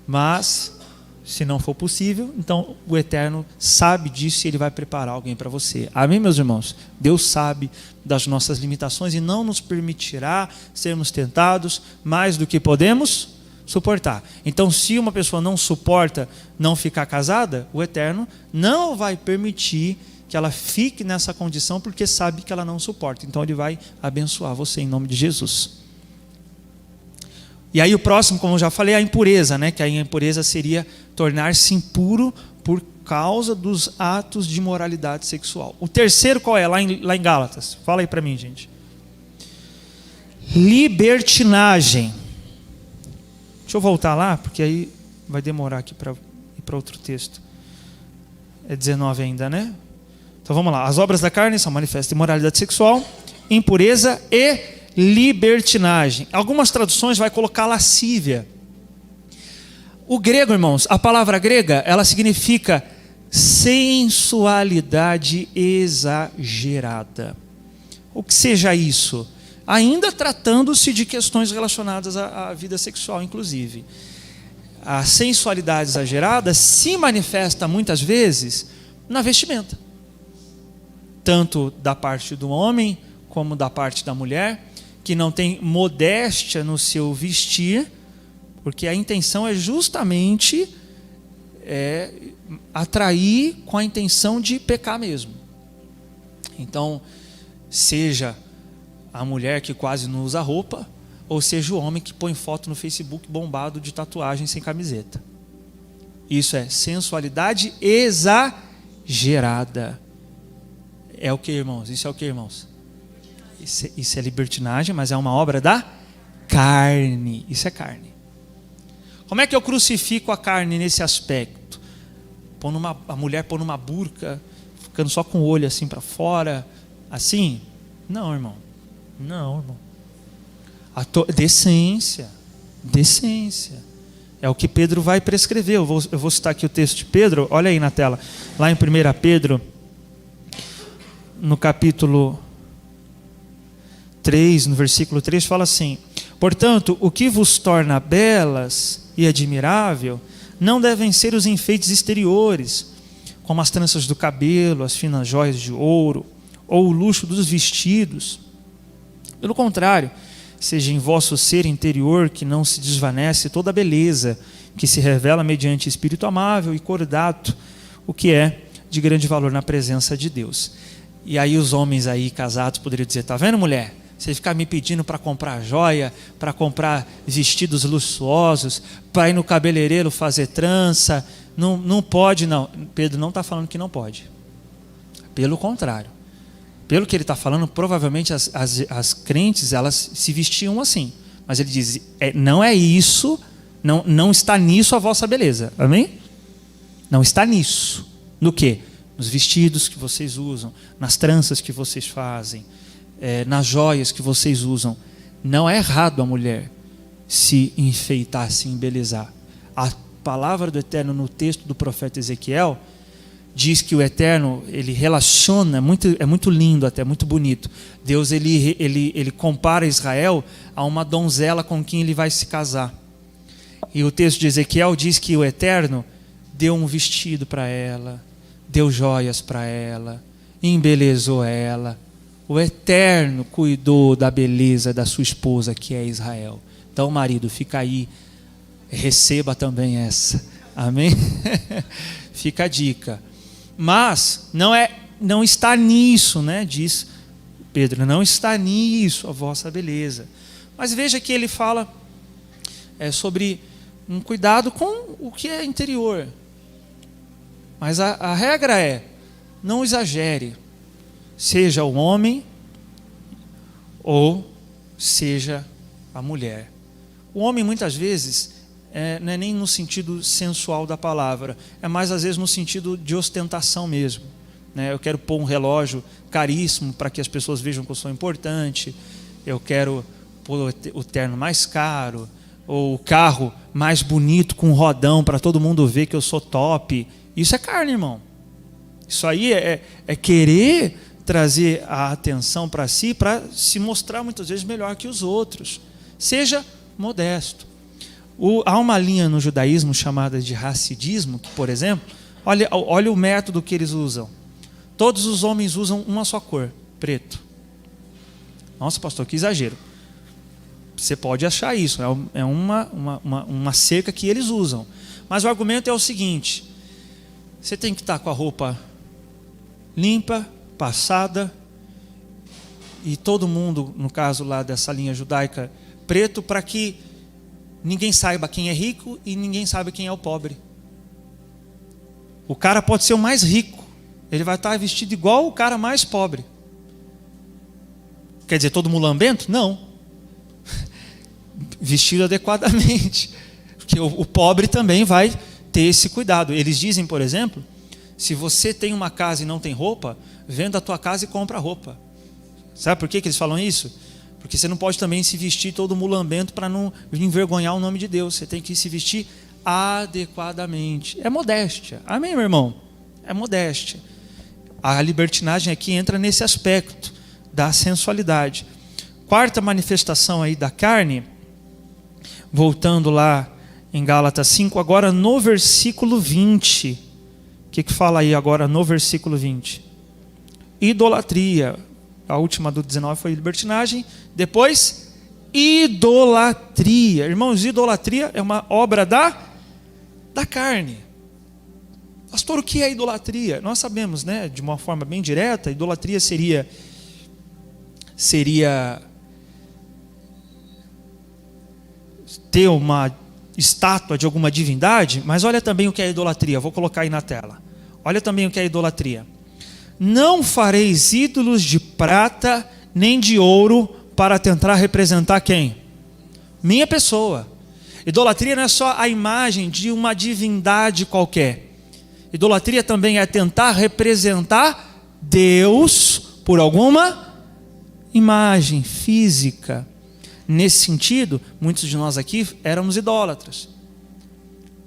Mas, se não for possível, então o Eterno sabe disso e Ele vai preparar alguém para você. Amém, meus irmãos? Deus sabe das nossas limitações e não nos permitirá sermos tentados mais do que podemos suportar. Então, se uma pessoa não suporta não ficar casada, o Eterno não vai permitir que ela fique nessa condição porque sabe que ela não suporta. Então Ele vai abençoar você em nome de Jesus. E aí o próximo, como eu já falei, é a impureza, né? Que a impureza seria tornar-se impuro por causa dos atos de imoralidade sexual. O terceiro qual é? Lá em Gálatas. Fala aí para mim, gente. Libertinagem. Deixa eu voltar lá, porque aí vai demorar aqui para ir para outro texto. É 19 ainda, né? Então vamos lá. As obras da carne são manifesta imoralidade sexual, impureza e libertinagem. Algumas traduções vai colocar lascívia. O grego, irmãos, a palavra grega, ela significa sensualidade exagerada. O que seja isso? Ainda tratando-se de questões relacionadas à vida sexual, inclusive. A sensualidade exagerada se manifesta muitas vezes na vestimenta. Tanto da parte do homem como da parte da mulher, que não tem modéstia no seu vestir, porque a intenção é justamente atrair com a intenção de pecar mesmo. Então, seja a mulher que quase não usa roupa, ou seja o homem que põe foto no Facebook bombado de tatuagem sem camiseta. Isso é sensualidade exagerada. É o que, irmãos? Isso é o que, irmãos? Isso é libertinagem, mas é uma obra da carne. Isso é carne. Como é que eu crucifico a carne nesse aspecto? A mulher pôr numa burca, ficando só com o olho assim para fora, assim? Não, irmão. Não, irmão. Decência. É o que Pedro vai prescrever. Eu vou citar aqui o texto de Pedro. Olha aí na tela. Lá em 1 Pedro, no capítulo 3, no versículo 3, fala assim: portanto, o que vos torna belas e admirável não devem ser os enfeites exteriores, como as tranças do cabelo, as finas joias de ouro, ou o luxo dos vestidos. Pelo contrário, seja em vosso ser interior que não se desvanece toda a beleza, que se revela mediante espírito amável e cordato, o que é de grande valor na presença de Deus. E aí os homens aí casados poderiam dizer: tá vendo, mulher? Você ficar me pedindo para comprar joia, para comprar vestidos luxuosos, para ir no cabeleireiro fazer trança, não pode não. Pedro não está falando que não pode. Pelo contrário. Pelo que ele está falando, provavelmente as crentes, elas se vestiam assim. Mas ele diz, não é isso, não está nisso a vossa beleza. Amém? Não está nisso. No quê? Nos vestidos que vocês usam, nas tranças que vocês fazem, nas joias que vocês usam. Não é errado a mulher se enfeitar, se embelezar. A palavra do Eterno no texto do profeta Ezequiel diz que o Eterno, ele relaciona, é muito lindo até, muito bonito. Deus, ele compara Israel a uma donzela com quem ele vai se casar. E o texto de Ezequiel diz que o Eterno deu um vestido para ela, deu joias para ela, embelezou ela. O Eterno cuidou da beleza da sua esposa, que é Israel. Então, marido, fica aí, receba também essa. Amém? Fica a dica. Mas não está nisso, né? Diz Pedro, não está nisso a vossa beleza. Mas veja que ele fala sobre um cuidado com o que é interior. Mas a regra é, não exagere, seja o homem ou seja a mulher. O homem muitas vezes não é nem no sentido sensual da palavra, é mais às vezes no sentido de ostentação mesmo, né? Eu quero pôr um relógio caríssimo para que as pessoas vejam que eu sou importante, eu quero pôr o terno mais caro, ou o carro mais bonito com rodão para todo mundo ver que eu sou top. Isso é carne, irmão. Isso aí é querer trazer a atenção para si, para se mostrar muitas vezes melhor que os outros. Seja modesto. Há uma linha no judaísmo chamada de hassidismo, que, por exemplo, olha o método que eles usam. Todos os homens usam uma só cor, preto. Nossa, pastor, que exagero. Você pode achar isso, é uma cerca que eles usam. Mas o argumento é o seguinte: você tem que estar com a roupa limpa, passada, e todo mundo, no caso lá dessa linha judaica, preto, para que ninguém saiba quem é rico e ninguém saiba quem é o pobre. O cara pode ser o mais rico, ele vai estar vestido igual o cara mais pobre. Quer dizer, todo mulambento? Não. Vestido adequadamente. Porque o pobre também vai ter esse cuidado. Eles dizem, por exemplo, se você tem uma casa e não tem roupa, venda a tua casa e compra roupa. Sabe por que eles falam isso? Porque você não pode também se vestir todo mulambento para não envergonhar o nome de Deus. Você tem que se vestir adequadamente. É modéstia. Amém, meu irmão? É modéstia. A libertinagem aqui entra nesse aspecto da sensualidade. Quarta manifestação aí da carne, voltando lá em Gálatas 5, agora no versículo 20. O que fala aí agora no versículo 20? Idolatria. A última do 19 foi libertinagem. Depois, idolatria. Irmãos, idolatria é uma obra da carne. Pastor, o que é idolatria? Nós sabemos, né, de uma forma bem direta, idolatria seria ter uma estátua de alguma divindade, mas olha também o que é idolatria. Vou colocar aí na tela. Olha também o que é idolatria. Não fareis ídolos de prata nem de ouro para tentar representar quem? Minha pessoa. Idolatria não é só a imagem de uma divindade qualquer. Idolatria também é tentar representar Deus por alguma imagem física. Nesse sentido, muitos de nós aqui éramos idólatras.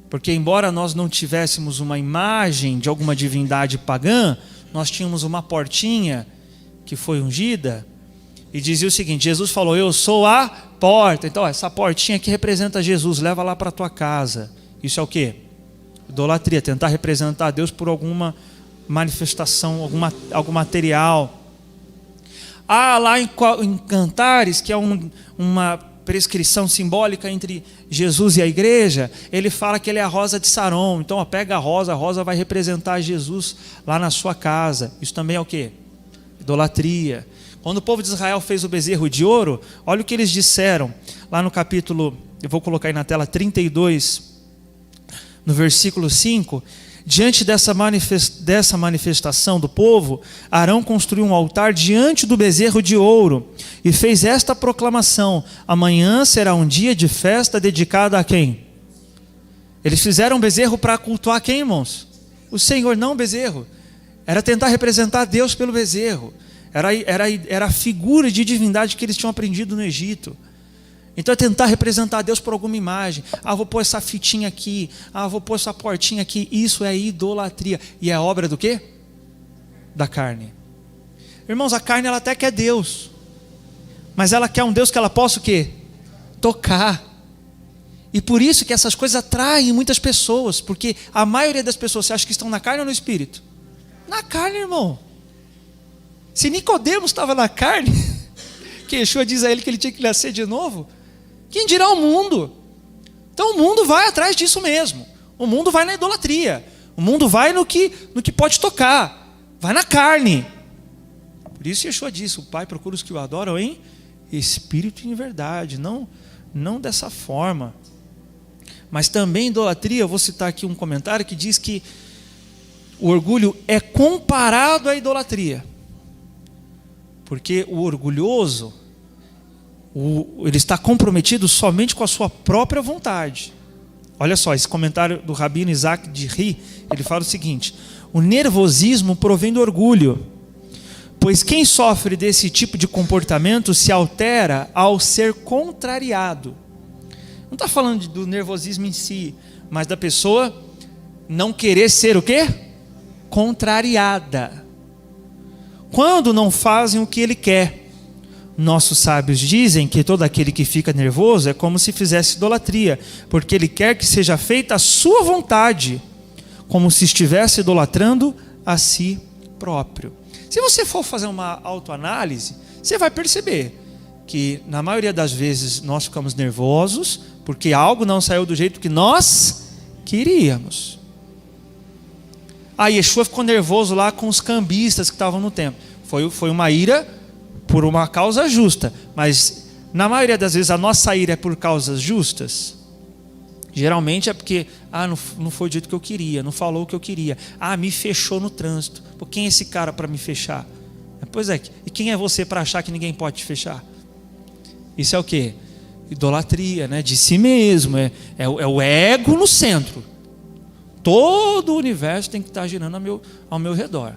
Porque embora nós não tivéssemos uma imagem de alguma divindade pagã, nós tínhamos uma portinha que foi ungida e dizia o seguinte: Jesus falou, eu sou a porta. Então essa portinha que representa Jesus, leva lá para a tua casa. Isso é o quê? Idolatria, tentar representar Deus por alguma manifestação, algum material. Lá em Cantares, que é uma prescrição simbólica entre Jesus e a igreja, ele fala que ele é a rosa de Saron. Então pega a rosa vai representar Jesus lá na sua casa. Isso também é o quê? Idolatria. Quando o povo de Israel fez o bezerro de ouro, olha o que eles disseram lá no capítulo, eu vou colocar aí na tela, 32, no versículo 5. Diante dessa manifestação do povo, Arão construiu um altar diante do bezerro de ouro e fez esta proclamação: amanhã será um dia de festa dedicada a quem? Eles fizeram um bezerro para cultuar quem, irmãos? O Senhor, não o bezerro. Era tentar representar Deus pelo bezerro. Era a figura de divindade que eles tinham aprendido no Egito. Então é tentar representar Deus por alguma imagem. Vou pôr essa fitinha aqui. Vou pôr essa portinha aqui. Isso é idolatria. E é obra do quê? Da carne. Irmãos, a carne ela até quer Deus. Mas ela quer um Deus que ela possa o quê? Tocar. E por isso que essas coisas atraem muitas pessoas. Porque a maioria das pessoas, você acha que estão na carne ou no espírito? Na carne, irmão. Se Nicodemos estava na carne, que Yeshua diz a ele que ele tinha que nascer de novo, quem dirá o mundo? Então o mundo vai atrás disso mesmo. O mundo vai na idolatria. O mundo vai no que pode tocar. Vai na carne. Por isso Yeshua disse: o Pai procura os que o adoram em espírito e em verdade. Não dessa forma. Mas também idolatria, eu vou citar aqui um comentário que diz que o orgulho é comparado à idolatria. Porque o orgulhoso, ele está comprometido somente com a sua própria vontade. Olha só, esse comentário do Rabino Isaac de Ri, ele fala o seguinte: o nervosismo provém do orgulho, pois quem sofre desse tipo de comportamento se altera ao ser contrariado. Não está falando do nervosismo em si, mas da pessoa não querer ser o quê? Contrariada. Quando não fazem o que ele quer. Nossos sábios dizem que todo aquele que fica nervoso é como se fizesse idolatria, porque ele quer que seja feita a sua vontade, como se estivesse idolatrando a si próprio. Se você for fazer uma autoanálise, você vai perceber que na maioria das vezes nós ficamos nervosos porque algo não saiu do jeito que nós queríamos. Yeshua ficou nervoso lá com os cambistas que estavam no templo. Foi uma ira por uma causa justa. Mas na maioria das vezes a nossa ira é por causas justas. Geralmente é porque não foi do jeito que eu queria, não falou o que eu queria. Me fechou no trânsito. Pô, quem é esse cara para me fechar? Pois é, e quem é você para achar que ninguém pode te fechar? Isso é o quê? idolatria, né? De si mesmo, é o ego no centro. Todo o universo tem que estar girando ao meu redor.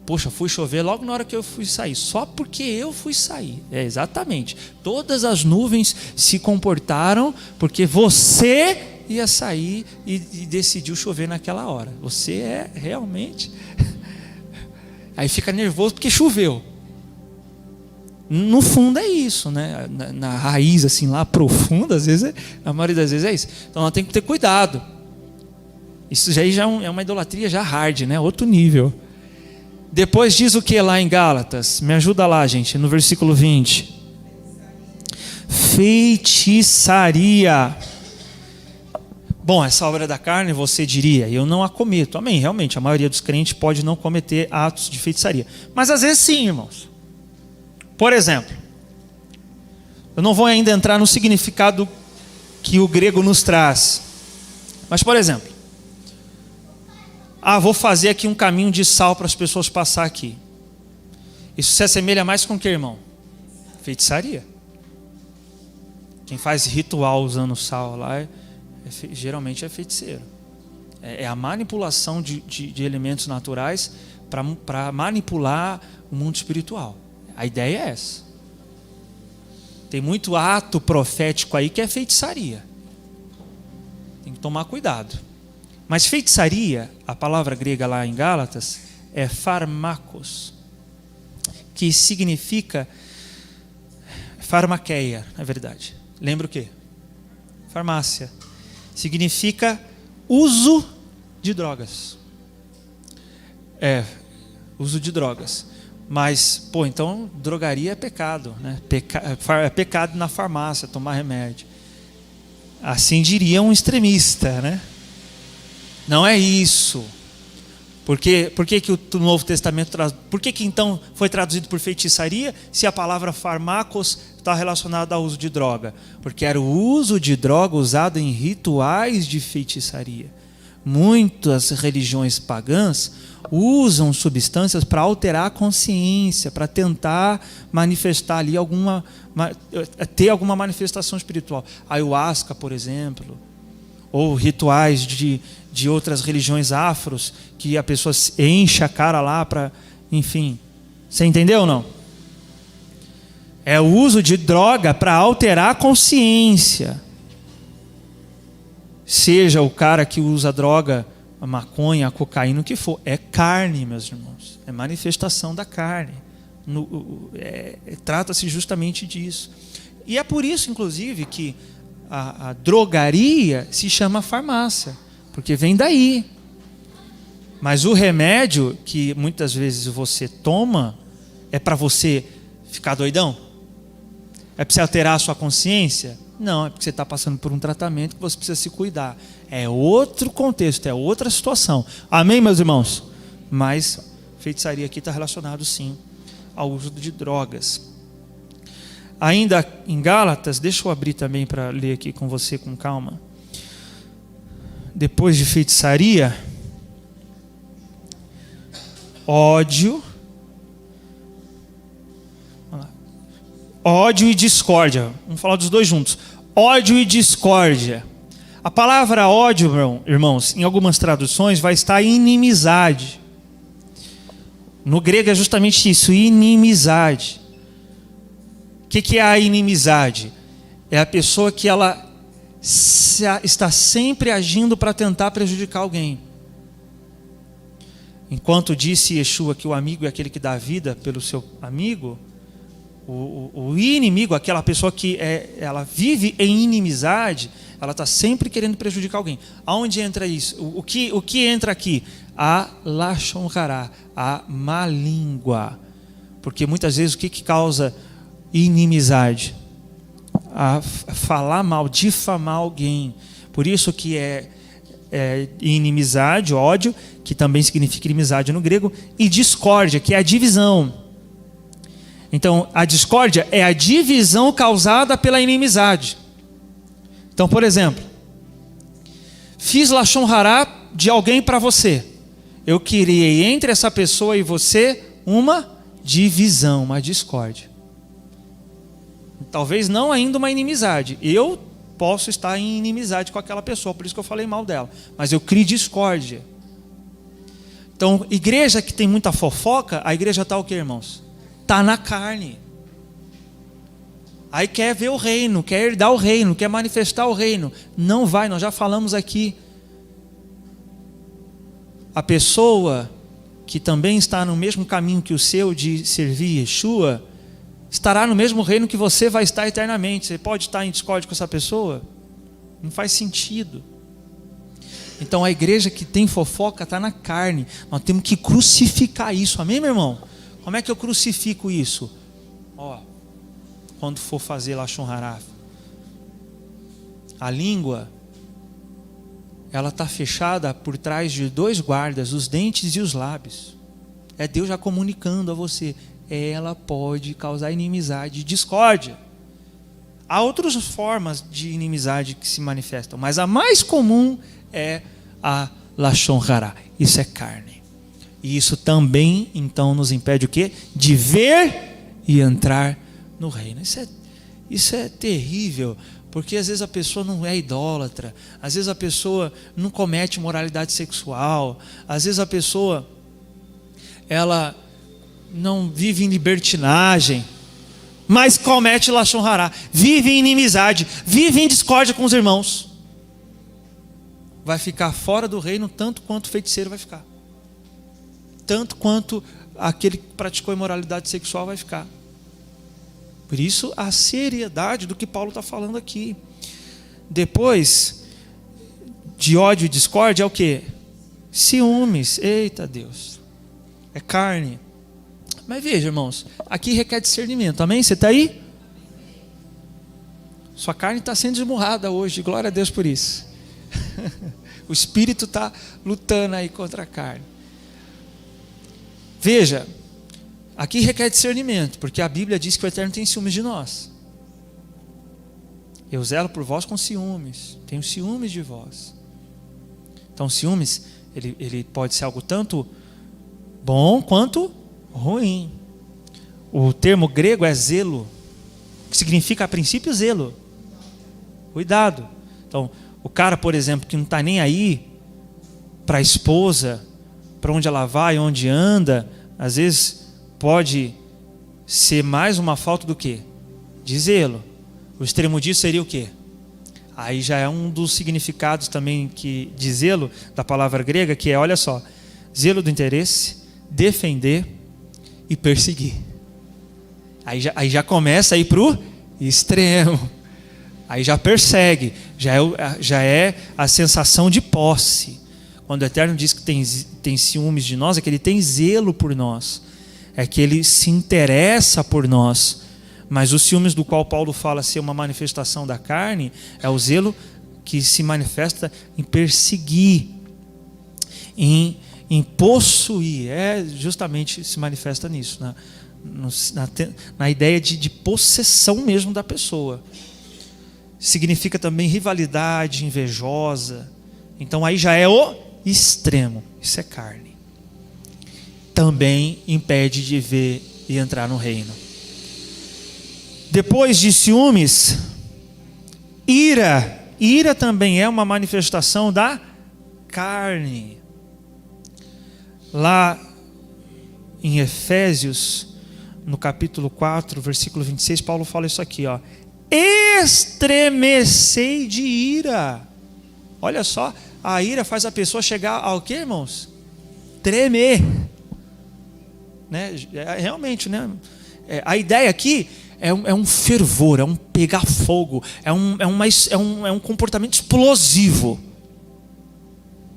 Poxa, fui chover logo na hora que eu fui sair, só porque eu fui sair. Exatamente. Todas as nuvens se comportaram porque você ia sair e decidiu chover naquela hora. Você é realmente... Aí fica nervoso porque choveu. No fundo é isso, né? Na raiz, assim, lá profunda, às vezes, a maioria das vezes é isso. Então nós temos que ter cuidado. Isso já é uma idolatria já hard, né? Outro nível. Depois diz o que lá em Gálatas? Me ajuda lá, gente, no versículo 20. Feitiçaria. Bom, essa obra da carne, você diria, eu não a cometo. Amém, realmente, a maioria dos crentes pode não cometer atos de feitiçaria. Mas às vezes sim, irmãos. Por exemplo, eu não vou ainda entrar no significado que o grego nos traz. Mas, por exemplo, vou fazer aqui um caminho de sal para as pessoas passar aqui. Isso se assemelha mais com o que, irmão? Feitiçaria. Quem faz ritual usando sal lá, geralmente é feiticeiro. É a manipulação de elementos naturais para manipular o mundo espiritual. A ideia é essa. Tem muito ato profético aí que é feitiçaria. Tem que tomar cuidado. Mas feitiçaria, a palavra grega lá em Gálatas, é pharmakos, que significa farmaqueia, na verdade. Lembra o quê? Farmácia. Significa uso de drogas. Uso de drogas. Mas, então drogaria é pecado, né? É pecado na farmácia, tomar remédio. Assim diria um extremista, né? Não é isso. Por que o Novo Testamento traz? Por que então foi traduzido por feitiçaria, se a palavra pharmakos está relacionada ao uso de droga? Porque era o uso de droga usado em rituais de feitiçaria. Muitas religiões pagãs usam substâncias para alterar a consciência, para tentar manifestar ali ter alguma manifestação espiritual. Ayahuasca, por exemplo, ou rituais de outras religiões afros, que a pessoa enche a cara lá para, enfim. Você entendeu ou não? É o uso de droga para alterar a consciência. Seja o cara que usa droga, a maconha, a cocaína, o que for. É carne, meus irmãos. É manifestação da carne. Trata-se justamente disso. E é por isso, inclusive, que a drogaria se chama farmácia. Porque vem daí. Mas o remédio que muitas vezes você toma é para você ficar doidão? É para você alterar a sua consciência? Não, é porque você está passando por um tratamento que você precisa se cuidar. É outro contexto, é outra situação. Amém, meus irmãos? Mas feitiçaria aqui está relacionado sim ao uso de drogas. Ainda em Gálatas, deixa eu abrir também para ler aqui com você com calma. Depois de feitiçaria, ódio e discórdia. Vamos falar dos dois juntos. Ódio e discórdia. A palavra ódio, irmãos, em algumas traduções vai estar inimizade. No grego é justamente isso, inimizade. O que é a inimizade? É a pessoa que ela está sempre agindo para tentar prejudicar alguém. Enquanto disse Yeshua que o amigo é aquele que dá a vida pelo seu amigo, o inimigo, aquela pessoa que ela vive em inimizade, ela está sempre querendo prejudicar alguém. Aonde entra isso? O que entra aqui? A lashon hará, a má língua. Porque muitas vezes o que causa inimizade? A falar mal, difamar alguém. Por isso que é inimizade, ódio, que também significa inimizade no grego, e discórdia, que é a divisão. Então, a discórdia é a divisão causada pela inimizade. Então, por exemplo, fiz lashon hará de alguém para você. Eu criei entre essa pessoa e você uma divisão, uma discórdia. Talvez não ainda uma inimizade. Eu posso estar em inimizade com aquela pessoa, por isso que eu falei mal dela. Mas eu crio discórdia. Então, igreja que tem muita fofoca, a igreja está o quê, irmãos? Está na carne. Aí quer ver o reino, quer herdar o reino, quer manifestar o reino. Não vai, nós já falamos aqui. A pessoa que também está no mesmo caminho que o seu de servir Yeshua, estará no mesmo reino que você vai estar eternamente. Você pode estar em discórdia com essa pessoa? Não faz sentido. Então a igreja que tem fofoca está na carne. Nós temos que crucificar isso, amém, meu irmão? Como é que eu crucifico isso? Quando for fazer Lashon Hara, a língua, ela está fechada por trás de 2 guardas, os dentes e os lábios. É Deus já comunicando a você. Ela pode causar inimizade e discórdia. Há outras formas de inimizade que se manifestam, mas a mais comum é a Lashon Hara. Isso é carne. E isso também, então, nos impede o quê? De ver e entrar no reino. Isso é terrível, porque às vezes a pessoa não é idólatra, às vezes a pessoa não comete moralidade sexual, às vezes a pessoa ela não vive em libertinagem, mas comete Lashon Hara, vive em inimizade, vive em discórdia com os irmãos. Vai ficar fora do reino tanto quanto o feiticeiro vai ficar, tanto quanto aquele que praticou imoralidade sexual vai ficar. Por isso a seriedade do que Paulo está falando aqui. Depois de ódio e discórdia é o quê? Ciúmes. Eita Deus, é carne. Mas veja, irmãos, aqui requer discernimento, amém? Você está aí? Sua carne está sendo esmurrada hoje, glória a Deus por isso. O espírito está lutando aí contra a carne. Veja, aqui requer discernimento, porque a Bíblia diz que o Eterno tem ciúmes de nós. Eu zelo por vós com ciúmes, tenho ciúmes de vós. Então ciúmes, ele pode ser algo tanto bom quanto ruim. O termo grego é zelo, que significa a princípio zelo, cuidado. Então o cara, por exemplo, que não está nem aí para a esposa, para onde ela vai, onde anda, às vezes pode ser mais uma falta do quê? De zelo. O extremo disso seria o quê? Aí já é um dos significados também de zelo, da palavra grega, que é, olha só, zelo do interesse, defender e perseguir. Aí já começa a ir para o extremo. Aí já persegue, já é a sensação de posse. Quando o Eterno diz que tem ciúmes de nós, é que Ele tem zelo por nós. É que Ele se interessa por nós. Mas os ciúmes do qual Paulo fala ser uma manifestação da carne, é o zelo que se manifesta em perseguir, em possuir. Justamente se manifesta nisso, na ideia de possessão mesmo da pessoa. Significa também rivalidade, invejosa. Então aí já é o extremo. Isso é carne. Também impede de ver e entrar no reino. Depois de ciúmes, ira. Ira também é uma manifestação da carne. Lá em Efésios, no capítulo 4, versículo 26, Paulo fala isso aqui, ó. Estremecei de ira. Olha só, a ira faz a pessoa chegar ao quê, irmãos? Tremer, né? Realmente, né? A ideia aqui é um fervor, é um pegar fogo, é um comportamento explosivo.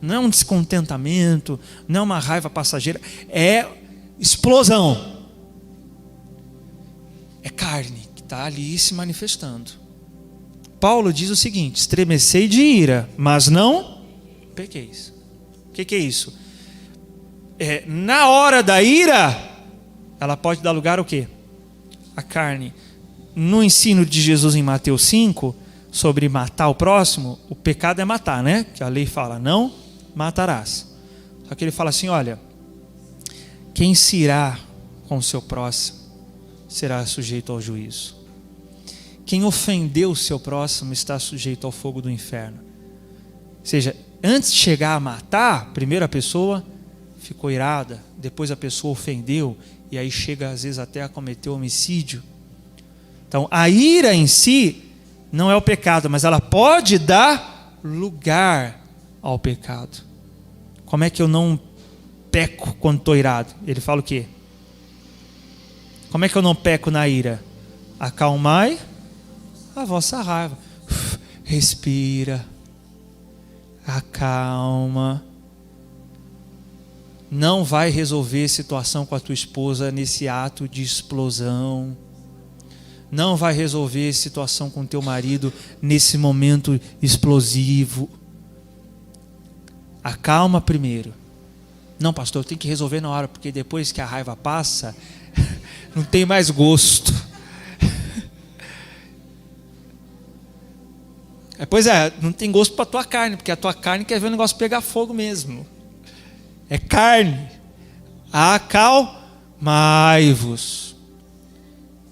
Não é um descontentamento, não é uma raiva passageira, é explosão. É carne que está ali se manifestando. Paulo diz o seguinte: estremecei de ira, mas não pequeis. O que é isso? Na hora da ira, ela pode dar lugar ao quê? A carne. No ensino de Jesus em Mateus 5, sobre matar o próximo, o pecado é matar, né? Que a lei fala, não matarás. Só que ele fala assim, olha, quem se irá com o seu próximo será sujeito ao juízo. quem ofendeu o seu próximo está sujeito ao fogo do inferno. Ou seja, antes de chegar a matar, primeiro a pessoa ficou irada, depois a pessoa ofendeu, e aí chega às vezes até a cometer homicídio. Então a ira em si não é o pecado, mas ela pode dar lugar ao pecado. Como é que eu não peco quando estou irado? Ele fala o quê? Como é que eu não peco na ira? Acalmai a vossa raiva. Respira. Acalma. Não vai resolver situação com a tua esposa nesse ato de explosão. Não vai resolver situação com teu marido nesse momento explosivo. Acalma primeiro. Não, pastor, eu tenho que resolver na hora, porque depois que a raiva passa, não tem mais gosto. Pois é, não tem gosto para a tua carne, porque a tua carne quer ver o negócio pegar fogo mesmo. É carne. Acalmai-vos.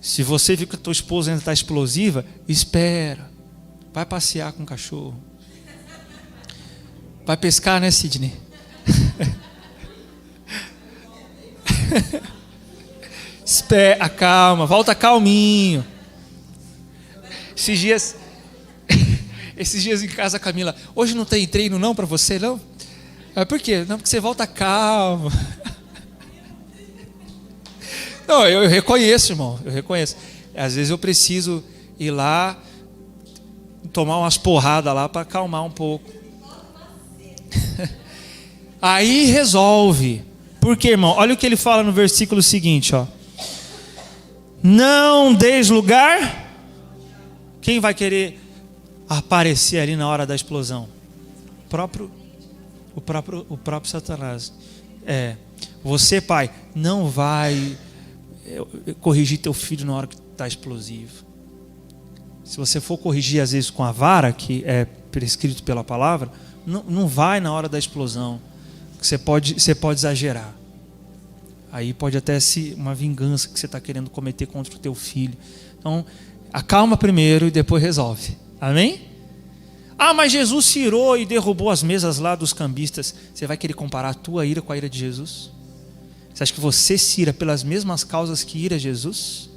Se você viu que a tua esposa ainda está explosiva, espera. Vai passear com o cachorro. Vai pescar, né, Sidney? Espera, calma, volta calminho. Esses dias em casa, Camila, hoje não tem treino não para você, não? Por quê? Não, porque você volta calmo. Não, eu reconheço, irmão, eu reconheço. Às vezes eu preciso ir lá, tomar umas porradas lá para acalmar um pouco. Aí resolve. Por quê, irmão? Olha o que ele fala no versículo seguinte, ó. Não deis lugar. Quem vai querer aparecer ali na hora da explosão? O próprio Satanás. Você, pai, não vai corrigir teu filho na hora que está explosivo. Se você for corrigir às vezes com a vara, que é prescrito pela palavra, não vai na hora da explosão. Você pode exagerar. Aí pode até ser uma vingança que você está querendo cometer contra o teu filho. Então, acalma primeiro e depois resolve. Amém? Mas Jesus se irou e derrubou as mesas lá dos cambistas. Você vai querer comparar a tua ira com a ira de Jesus? Você acha que você se ira pelas mesmas causas que ira Jesus?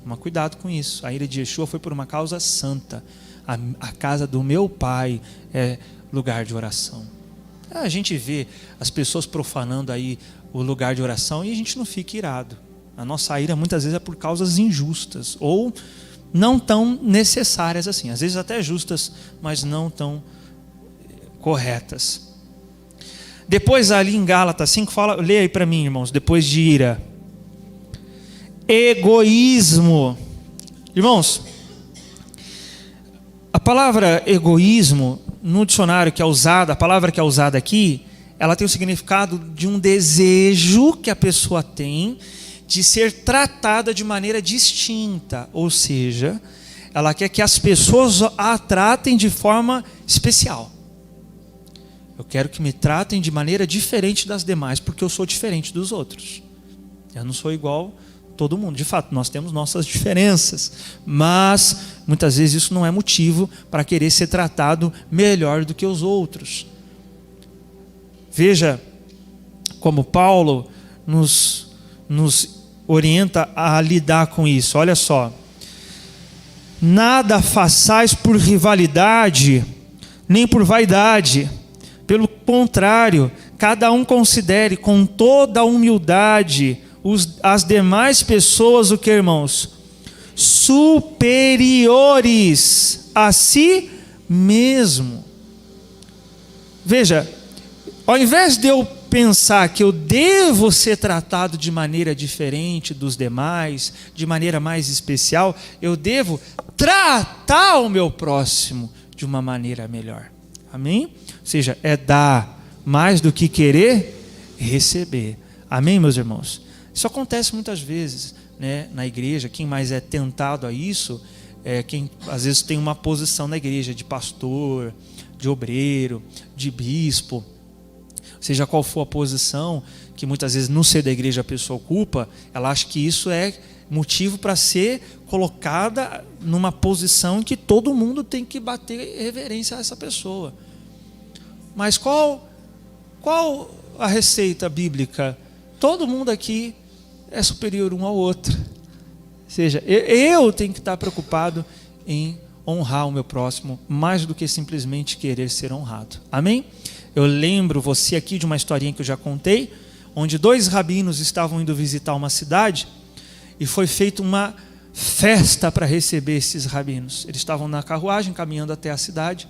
Toma cuidado com isso. A ira de Yeshua foi por uma causa santa. A casa do meu pai é lugar de oração. A gente vê as pessoas profanando aí o lugar de oração e a gente não fica irado. A nossa ira muitas vezes é por causas injustas ou não tão necessárias assim. Às vezes até justas, mas não tão corretas. Depois ali em Gálatas 5 fala, leia aí para mim, irmãos, depois de ira. Egoísmo. Irmãos, a palavra egoísmo no dicionário que é usada, a palavra que é usada aqui, ela tem o significado de um desejo que a pessoa tem de ser tratada de maneira distinta, ou seja, ela quer que as pessoas a tratem de forma especial. Eu quero que me tratem de maneira diferente das demais, porque eu sou diferente dos outros. Eu não sou igual todo mundo. De fato, nós temos nossas diferenças, mas muitas vezes isso não é motivo para querer ser tratado melhor do que os outros. Veja como Paulo nos orienta a lidar com isso. Olha só. Nada façais por rivalidade, nem por vaidade. Pelo contrário, cada um considere com toda a humildade as demais pessoas, o que, irmãos? Superiores a si mesmo. Veja, ao invés de eu pensar que eu devo ser tratado de maneira diferente dos demais, de maneira mais especial, eu devo tratar o meu próximo de uma maneira melhor. Amém? Ou seja, é dar mais do que querer receber. Amém, meus irmãos? Isso acontece muitas vezes, né, na igreja. Quem mais é tentado a isso é quem às vezes tem uma posição na igreja de pastor, de obreiro, de bispo, seja qual for a posição, que muitas vezes no ser da igreja a pessoa ocupa, ela acha que isso é motivo para ser colocada numa posição em que todo mundo tem que bater reverência a essa pessoa. Mas qual a receita bíblica? Todo mundo aqui é superior um ao outro. Ou seja, eu tenho que estar preocupado em honrar o meu próximo, mais do que simplesmente querer ser honrado. Amém? Eu lembro você aqui de uma historinha que eu já contei, onde 2 rabinos estavam indo visitar uma cidade e foi feita uma festa para receber esses rabinos. Eles estavam na carruagem caminhando até a cidade.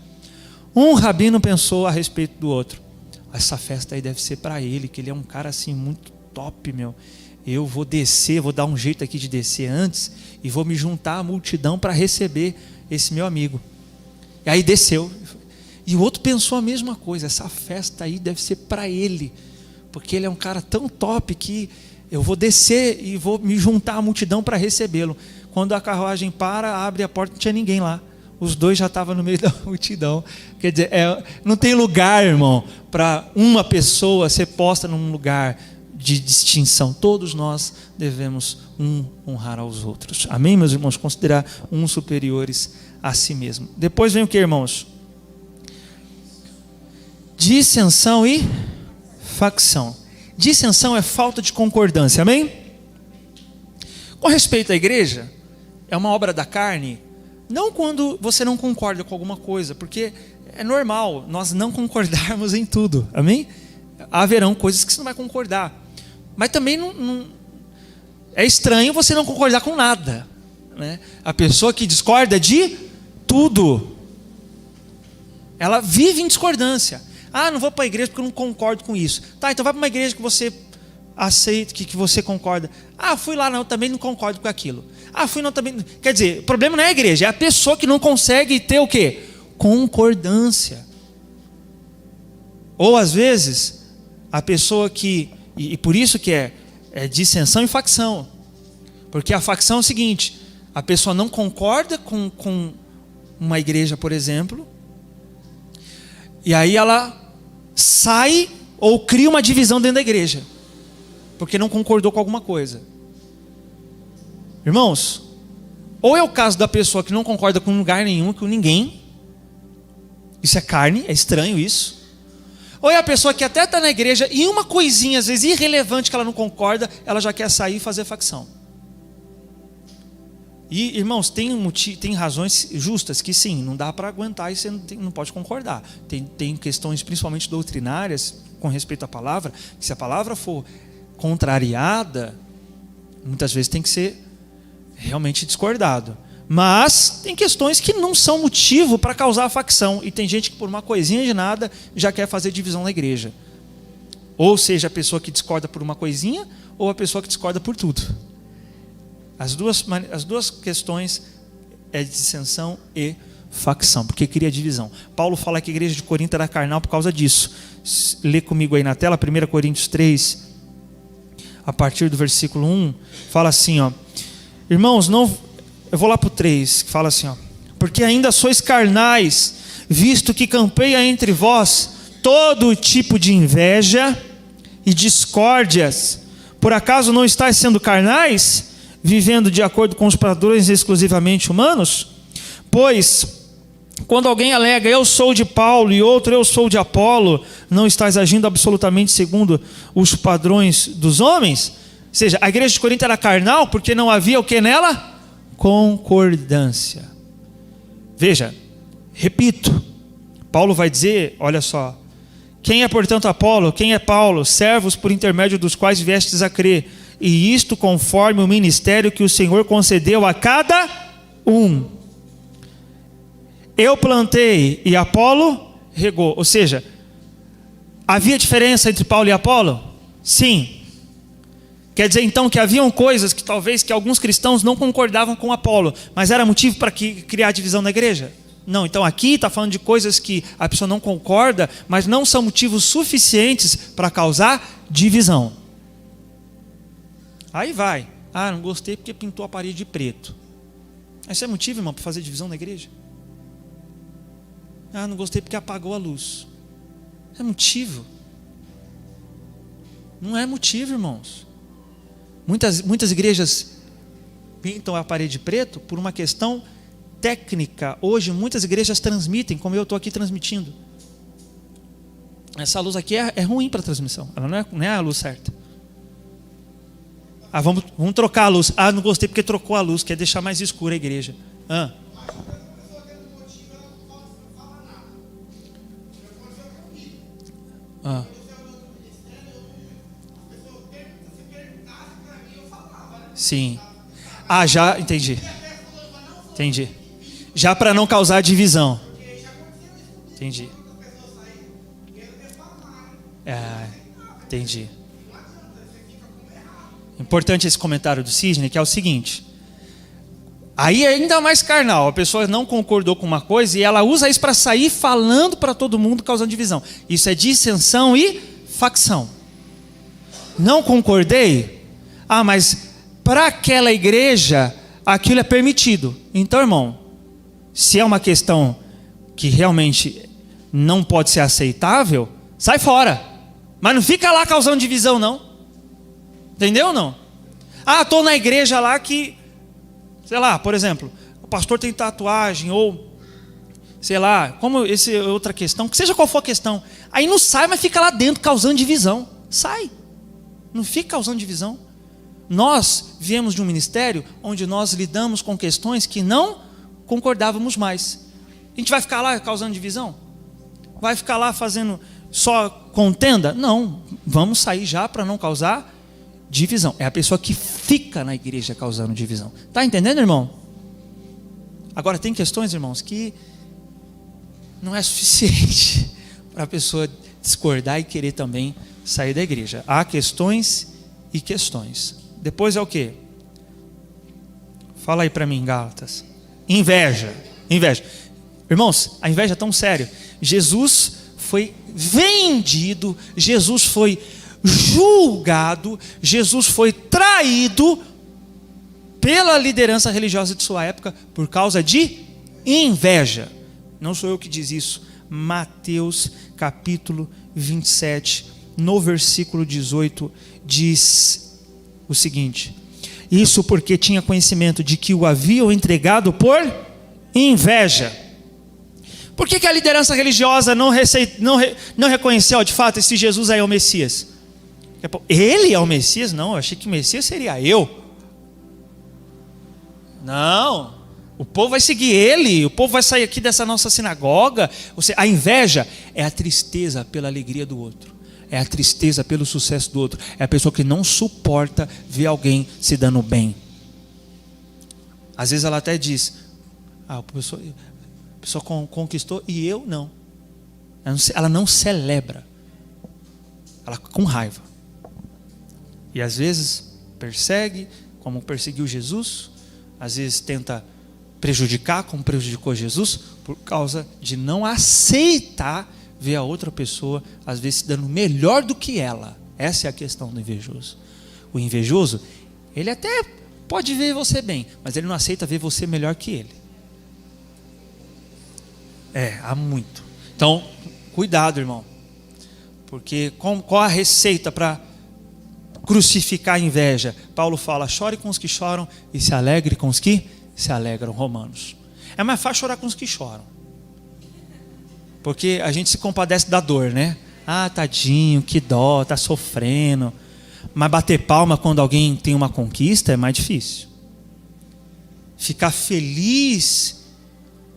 Um rabino pensou a respeito do outro: essa festa aí deve ser para ele, que ele é um cara assim muito top, meu. Eu vou descer, vou dar um jeito aqui de descer antes e vou me juntar à multidão para receber esse meu amigo. E aí desceu. E o outro pensou a mesma coisa: essa festa aí deve ser para ele, porque ele é um cara tão top que eu vou descer e vou me juntar à multidão para recebê-lo. Quando a carruagem para, abre a porta, não tinha ninguém lá. Os 2 já estavam no meio da multidão. Quer dizer, não tem lugar, irmão, para uma pessoa ser posta num lugar de distinção. Todos nós devemos honrar aos outros. Amém, meus irmãos? Considerar uns superiores a si mesmo. Depois vem o que, irmãos? Dissensão e facção. Dissensão é falta de concordância. Amém? Com respeito à igreja, é uma obra da carne. Não quando você não concorda com alguma coisa, porque é normal nós não concordarmos em tudo. Amém? Haverão coisas que você não vai concordar. Mas também não é estranho você não concordar com nada, né? A pessoa que discorda de tudo, ela vive em discordância. Ah, não vou para a igreja porque eu não concordo com isso. Tá, então vai para uma igreja que você aceita, que você concorda. Ah, fui lá, não, também não concordo com aquilo. Ah, fui, não, também. Quer dizer, o problema não é a igreja, é a pessoa que não consegue ter o quê? Concordância. Ou às vezes, a pessoa que... E por isso que é dissensão e facção. Porque a facção é o seguinte: a pessoa não concorda com uma igreja, por exemplo, e aí ela sai ou cria uma divisão dentro da igreja, porque não concordou com alguma coisa. Irmãos, ou é o caso da pessoa que não concorda com lugar nenhum, com ninguém, isso é carne, é estranho isso. Ou é a pessoa que até está na igreja e uma coisinha, às vezes irrelevante, que ela não concorda, ela já quer sair e fazer facção. E, irmãos, tem razões justas que sim, não dá para aguentar e você não pode concordar. Tem questões principalmente doutrinárias com respeito à palavra, que se a palavra for contrariada, muitas vezes tem que ser realmente discordado. Mas tem questões que não são motivo para causar facção. E tem gente que por uma coisinha de nada já quer fazer divisão na igreja. Ou seja, a pessoa que discorda por uma coisinha, ou a pessoa que discorda por tudo. As duas questões é dissensão e facção, porque cria divisão. Paulo fala que a igreja de Corinto era carnal por causa disso. Lê comigo aí na tela, 1 Coríntios 3, a partir do versículo 1, fala assim, ó: irmãos, eu vou lá para o 3, que fala assim, ó: porque ainda sois carnais, visto que campeia entre vós todo tipo de inveja e discórdias. Por acaso não estáis sendo carnais, vivendo de acordo com os padrões exclusivamente humanos? Pois, quando alguém alega, eu sou de Paulo, e outro, eu sou de Apolo, não estás agindo absolutamente segundo os padrões dos homens? Ou seja, a igreja de Corinto era carnal porque não havia o que nela? Concordância. Veja, repito, Paulo vai dizer, olha só: quem é portanto Apolo? Quem é Paulo? Servos por intermédio dos quais viestes a crer, e isto conforme o ministério que o Senhor concedeu a cada um. Eu plantei e Apolo regou. Ou seja, havia diferença entre Paulo e Apolo? Sim. Quer dizer então que haviam coisas que talvez que alguns cristãos não concordavam com Apolo, mas era motivo para criar divisão na igreja? Não, então aqui está falando de coisas que a pessoa não concorda, mas não são motivos suficientes para causar divisão. Aí vai: ah, não gostei porque pintou a parede de preto. Isso é motivo, irmão, para fazer divisão na igreja? Ah, não gostei porque apagou a luz. É motivo. Não é motivo, irmãos. Muitas igrejas pintam a parede preto por uma questão técnica. Hoje muitas igrejas transmitem, como eu estou aqui transmitindo. Essa luz aqui é ruim para a transmissão. Ela não é a luz certa. Vamos trocar a luz. Não gostei porque trocou a luz, quer deixar mais escura a igreja. Sim. Já entendi. Entendi. Já para não causar divisão. Entendi. Entendi. Importante esse comentário do Sidney, que é o seguinte. Aí é ainda mais carnal. A pessoa não concordou com uma coisa e ela usa isso para sair falando para todo mundo, causando divisão. Isso é dissensão e facção. Não concordei? Mas para aquela igreja aquilo é permitido. Então, irmão, se é uma questão que realmente não pode ser aceitável, sai fora. Mas não fica lá causando divisão, não. Entendeu ou não? Estou na igreja lá que, sei lá, por exemplo, o pastor tem tatuagem, ou, sei lá, como essa é outra questão, que seja qual for a questão. Aí não sai, mas fica lá dentro causando divisão. Sai. Não fica causando divisão. Nós viemos de um ministério onde nós lidamos com questões que não concordávamos mais. A gente vai ficar lá causando divisão? Vai ficar lá fazendo só contenda? Não, vamos sair já para não causar divisão. É a pessoa que fica na igreja causando divisão. Está entendendo, irmão? Agora tem questões, irmãos, que não é suficiente para a pessoa discordar e querer também sair da igreja. Há questões e questões. Depois é o quê? Fala aí para mim, Gálatas. Inveja. Irmãos, a inveja é tão séria. Jesus foi vendido, Jesus foi julgado, Jesus foi traído pela liderança religiosa de sua época por causa de inveja. Não sou eu que diz isso. Mateus capítulo 27, no versículo 18, diz o seguinte: isso porque tinha conhecimento de que o haviam entregado por inveja. Por que a liderança religiosa não reconheceu de fato esse Jesus aí é o Messias? Ele é o Messias? Não, eu achei que o Messias seria eu. Não, o povo vai seguir ele, o povo vai sair aqui dessa nossa sinagoga. A inveja é a tristeza pela alegria do outro. É a tristeza pelo sucesso do outro. É a pessoa que não suporta ver alguém se dando bem. Às vezes ela até diz: a pessoa conquistou e eu não. Ela não celebra. Ela fica com raiva. E às vezes persegue, como perseguiu Jesus. Às vezes tenta prejudicar, como prejudicou Jesus, por causa de não aceitar ver a outra pessoa, às vezes, se dando melhor do que ela. Essa é a questão do invejoso. O invejoso, ele até pode ver você bem, mas ele não aceita ver você melhor que ele. Há muito. Então, cuidado, irmão. Porque qual a receita para crucificar a inveja? Paulo fala: chore com os que choram e se alegre com os que se alegram. Romanos. É mais fácil chorar com os que choram, porque a gente se compadece da dor, né? Tadinho, que dó, tá sofrendo. Mas bater palma quando alguém tem uma conquista é mais difícil. Ficar feliz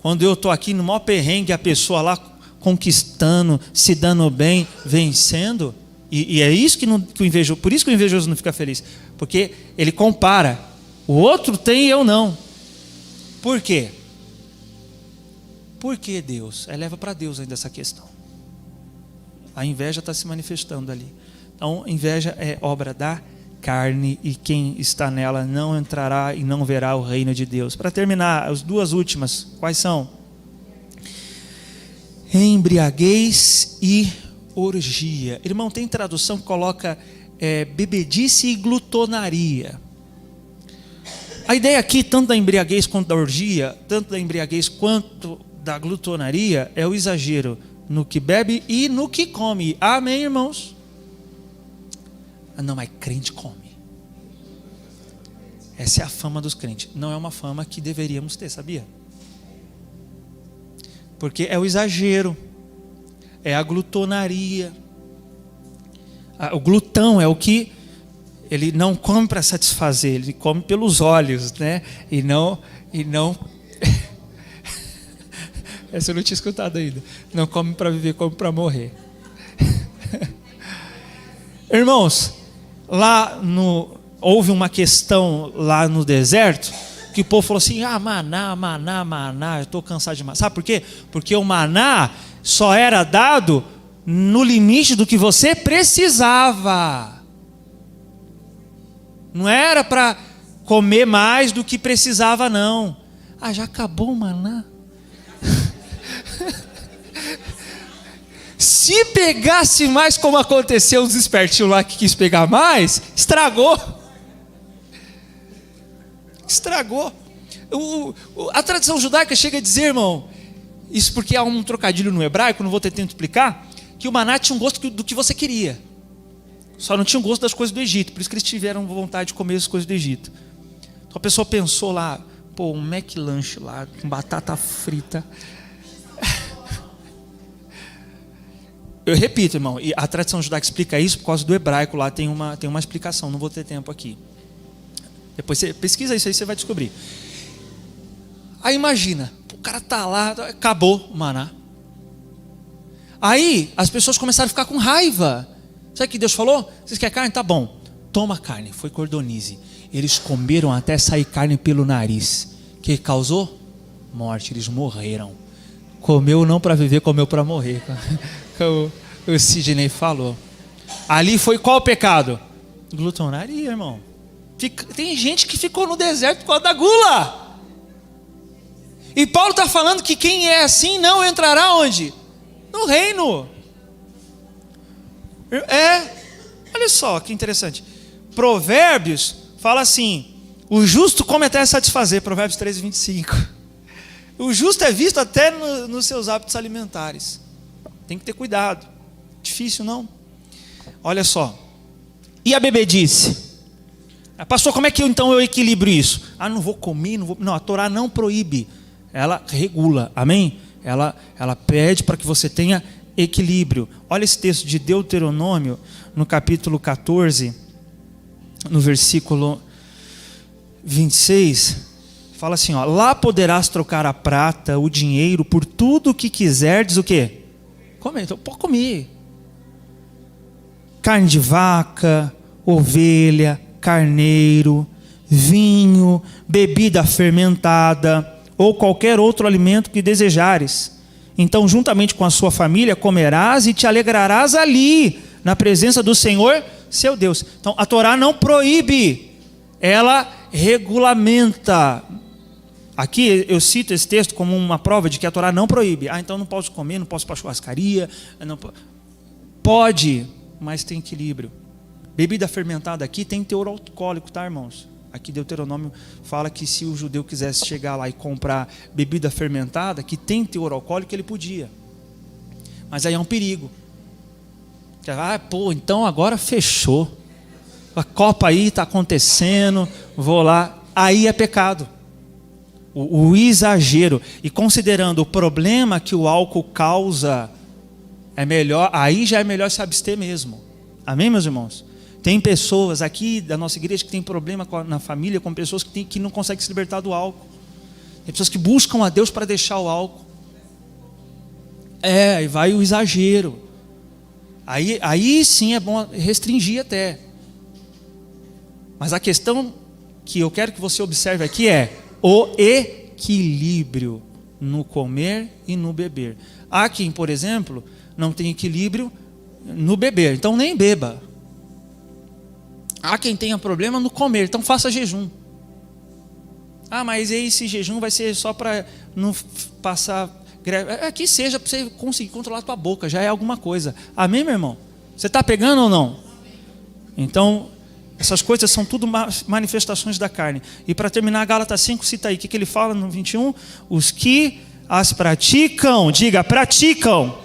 quando eu estou aqui no maior perrengue, a pessoa lá conquistando, se dando bem, vencendo. E é isso que o invejoso, por isso que o invejoso não fica feliz, porque ele compara. O outro tem e eu não. Por quê? Por que Deus? Leva para Deus ainda essa questão. A inveja está se manifestando ali. Então, inveja é obra da carne, e quem está nela não entrará e não verá o reino de Deus. Para terminar, as duas últimas, quais são? Embriaguez e orgia. Irmão, tem tradução que coloca bebedice e glutonaria. A ideia aqui, tanto da embriaguez quanto da orgia, tanto da embriaguez quanto da glutonaria, é o exagero no que bebe e no que come. Amém, irmãos? Não, mas crente come. Essa é a fama dos crentes. Não é uma fama que deveríamos ter, sabia? Porque é o exagero, é a glutonaria. O glutão é o que ele não come para satisfazer, ele come pelos olhos, né? E não essa eu não tinha escutado ainda. Não come para viver, come para morrer. Irmãos, houve uma questão lá no deserto, que o povo falou assim: maná, eu estou cansado de maná. Sabe por quê? Porque o maná só era dado no limite do que você precisava. Não era para comer mais do que precisava, não. Já acabou o maná. Se pegasse mais, como aconteceu os espertinhos lá que quis pegar mais, estragou. A tradição judaica chega a dizer, irmão, isso porque há um trocadilho no hebraico, não vou ter tempo de explicar, que o maná tinha um gosto do que você queria. Só não tinha um gosto das coisas do Egito, por isso que eles tiveram vontade de comer as coisas do Egito. Então a pessoa pensou lá, um McLanche lá, com batata frita. Eu repito, irmão, e a tradição judaica explica isso por causa do hebraico, lá tem uma explicação, não vou ter tempo aqui. Depois você pesquisa isso aí, você vai descobrir. Aí imagina, o cara tá lá, acabou o maná. Aí as pessoas começaram a ficar com raiva. Sabe o que Deus falou? Vocês querem carne? Tá bom, toma carne. Foi cordonize. Eles comeram até sair carne pelo nariz. O que causou? Morte, eles morreram. Comeu não para viver, comeu para morrer. O Sidney falou. Ali foi qual o pecado? Glutonaria, irmão. Tem gente que ficou no deserto por causa da gula. E Paulo está falando que quem é assim não entrará onde? No reino. Olha só que interessante. Provérbios fala assim: o justo come até satisfazer. Provérbios 13, 25. O justo é visto até nos seus hábitos alimentares. Tem que ter cuidado. Difícil, não? Olha só. E a bebedice? Pastor, como é que então eu equilibro isso? Não vou comer, não, a Torá não proíbe. Ela regula, amém? Ela pede para que você tenha equilíbrio. Olha esse texto de Deuteronômio, no capítulo 14, no versículo 26, fala assim, lá poderás trocar a prata, o dinheiro, por tudo o que quiserdes, o quê? Comer, então pode comer. Carne de vaca, ovelha, carneiro, vinho, bebida fermentada, ou qualquer outro alimento que desejares. Então, juntamente com a sua família, comerás e te alegrarás ali, na presença do Senhor, seu Deus. Então, a Torá não proíbe, ela regulamenta. Aqui eu cito esse texto como uma prova de que a Torá não proíbe. Então não posso comer, não posso ir para a churrascaria. Pode, mas tem equilíbrio. Bebida fermentada aqui tem teor alcoólico, tá, irmãos? Aqui Deuteronômio fala que se o judeu quisesse chegar lá e comprar bebida fermentada, que tem teor alcoólico, ele podia. Mas aí é um perigo. Então agora fechou. A Copa aí está acontecendo, vou lá. Aí é pecado. O exagero. E considerando o problema que o álcool causa, aí já é melhor se abster mesmo. Amém, meus irmãos? Tem pessoas aqui da nossa igreja que tem problema na família, com pessoas que não conseguem se libertar do álcool. Tem pessoas que buscam a Deus para deixar o álcool. Aí vai o exagero. Aí sim é bom restringir até. Mas a questão que eu quero que você observe aqui é o equilíbrio no comer e no beber. Há quem, por exemplo, não tem equilíbrio no beber, então nem beba. Há quem tenha problema no comer, então faça jejum. Mas esse jejum vai ser só para não passar greve. Que seja para você conseguir controlar a tua boca, já é alguma coisa. Amém, meu irmão? Você está pegando ou não? Então, essas coisas são tudo manifestações da carne. E para terminar, Gálatas 5 cita aí, o que ele fala no 21? Os que as praticam, diga, praticam,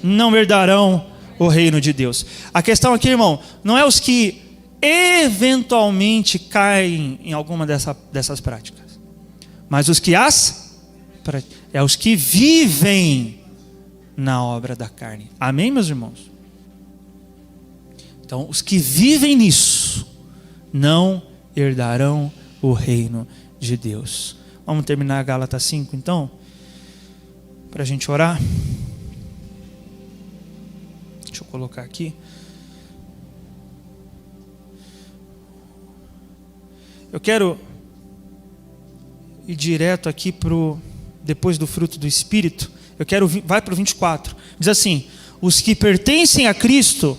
não herdarão o reino de Deus. A questão aqui, irmão, não é os que eventualmente caem em alguma dessas práticas. Mas os que os que vivem na obra da carne. Amém, meus irmãos? Então, os que vivem nisso não herdarão o reino de Deus. Vamos terminar Gálatas 5, então, para a gente orar. Deixa eu colocar aqui. Eu quero ir direto aqui depois do fruto do Espírito. Vai para o 24. Diz assim: os que pertencem a Cristo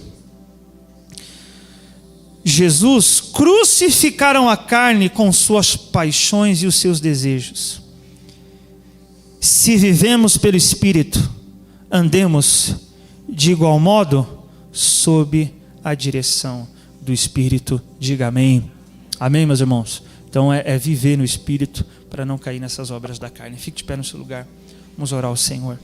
Jesus crucificaram a carne com suas paixões e os seus desejos. Se vivemos pelo Espírito, andemos de igual modo sob a direção do Espírito. Diga amém. Amém, meus irmãos? Então é viver no Espírito para não cair nessas obras da carne. Fique de pé no seu lugar. Vamos orar ao Senhor.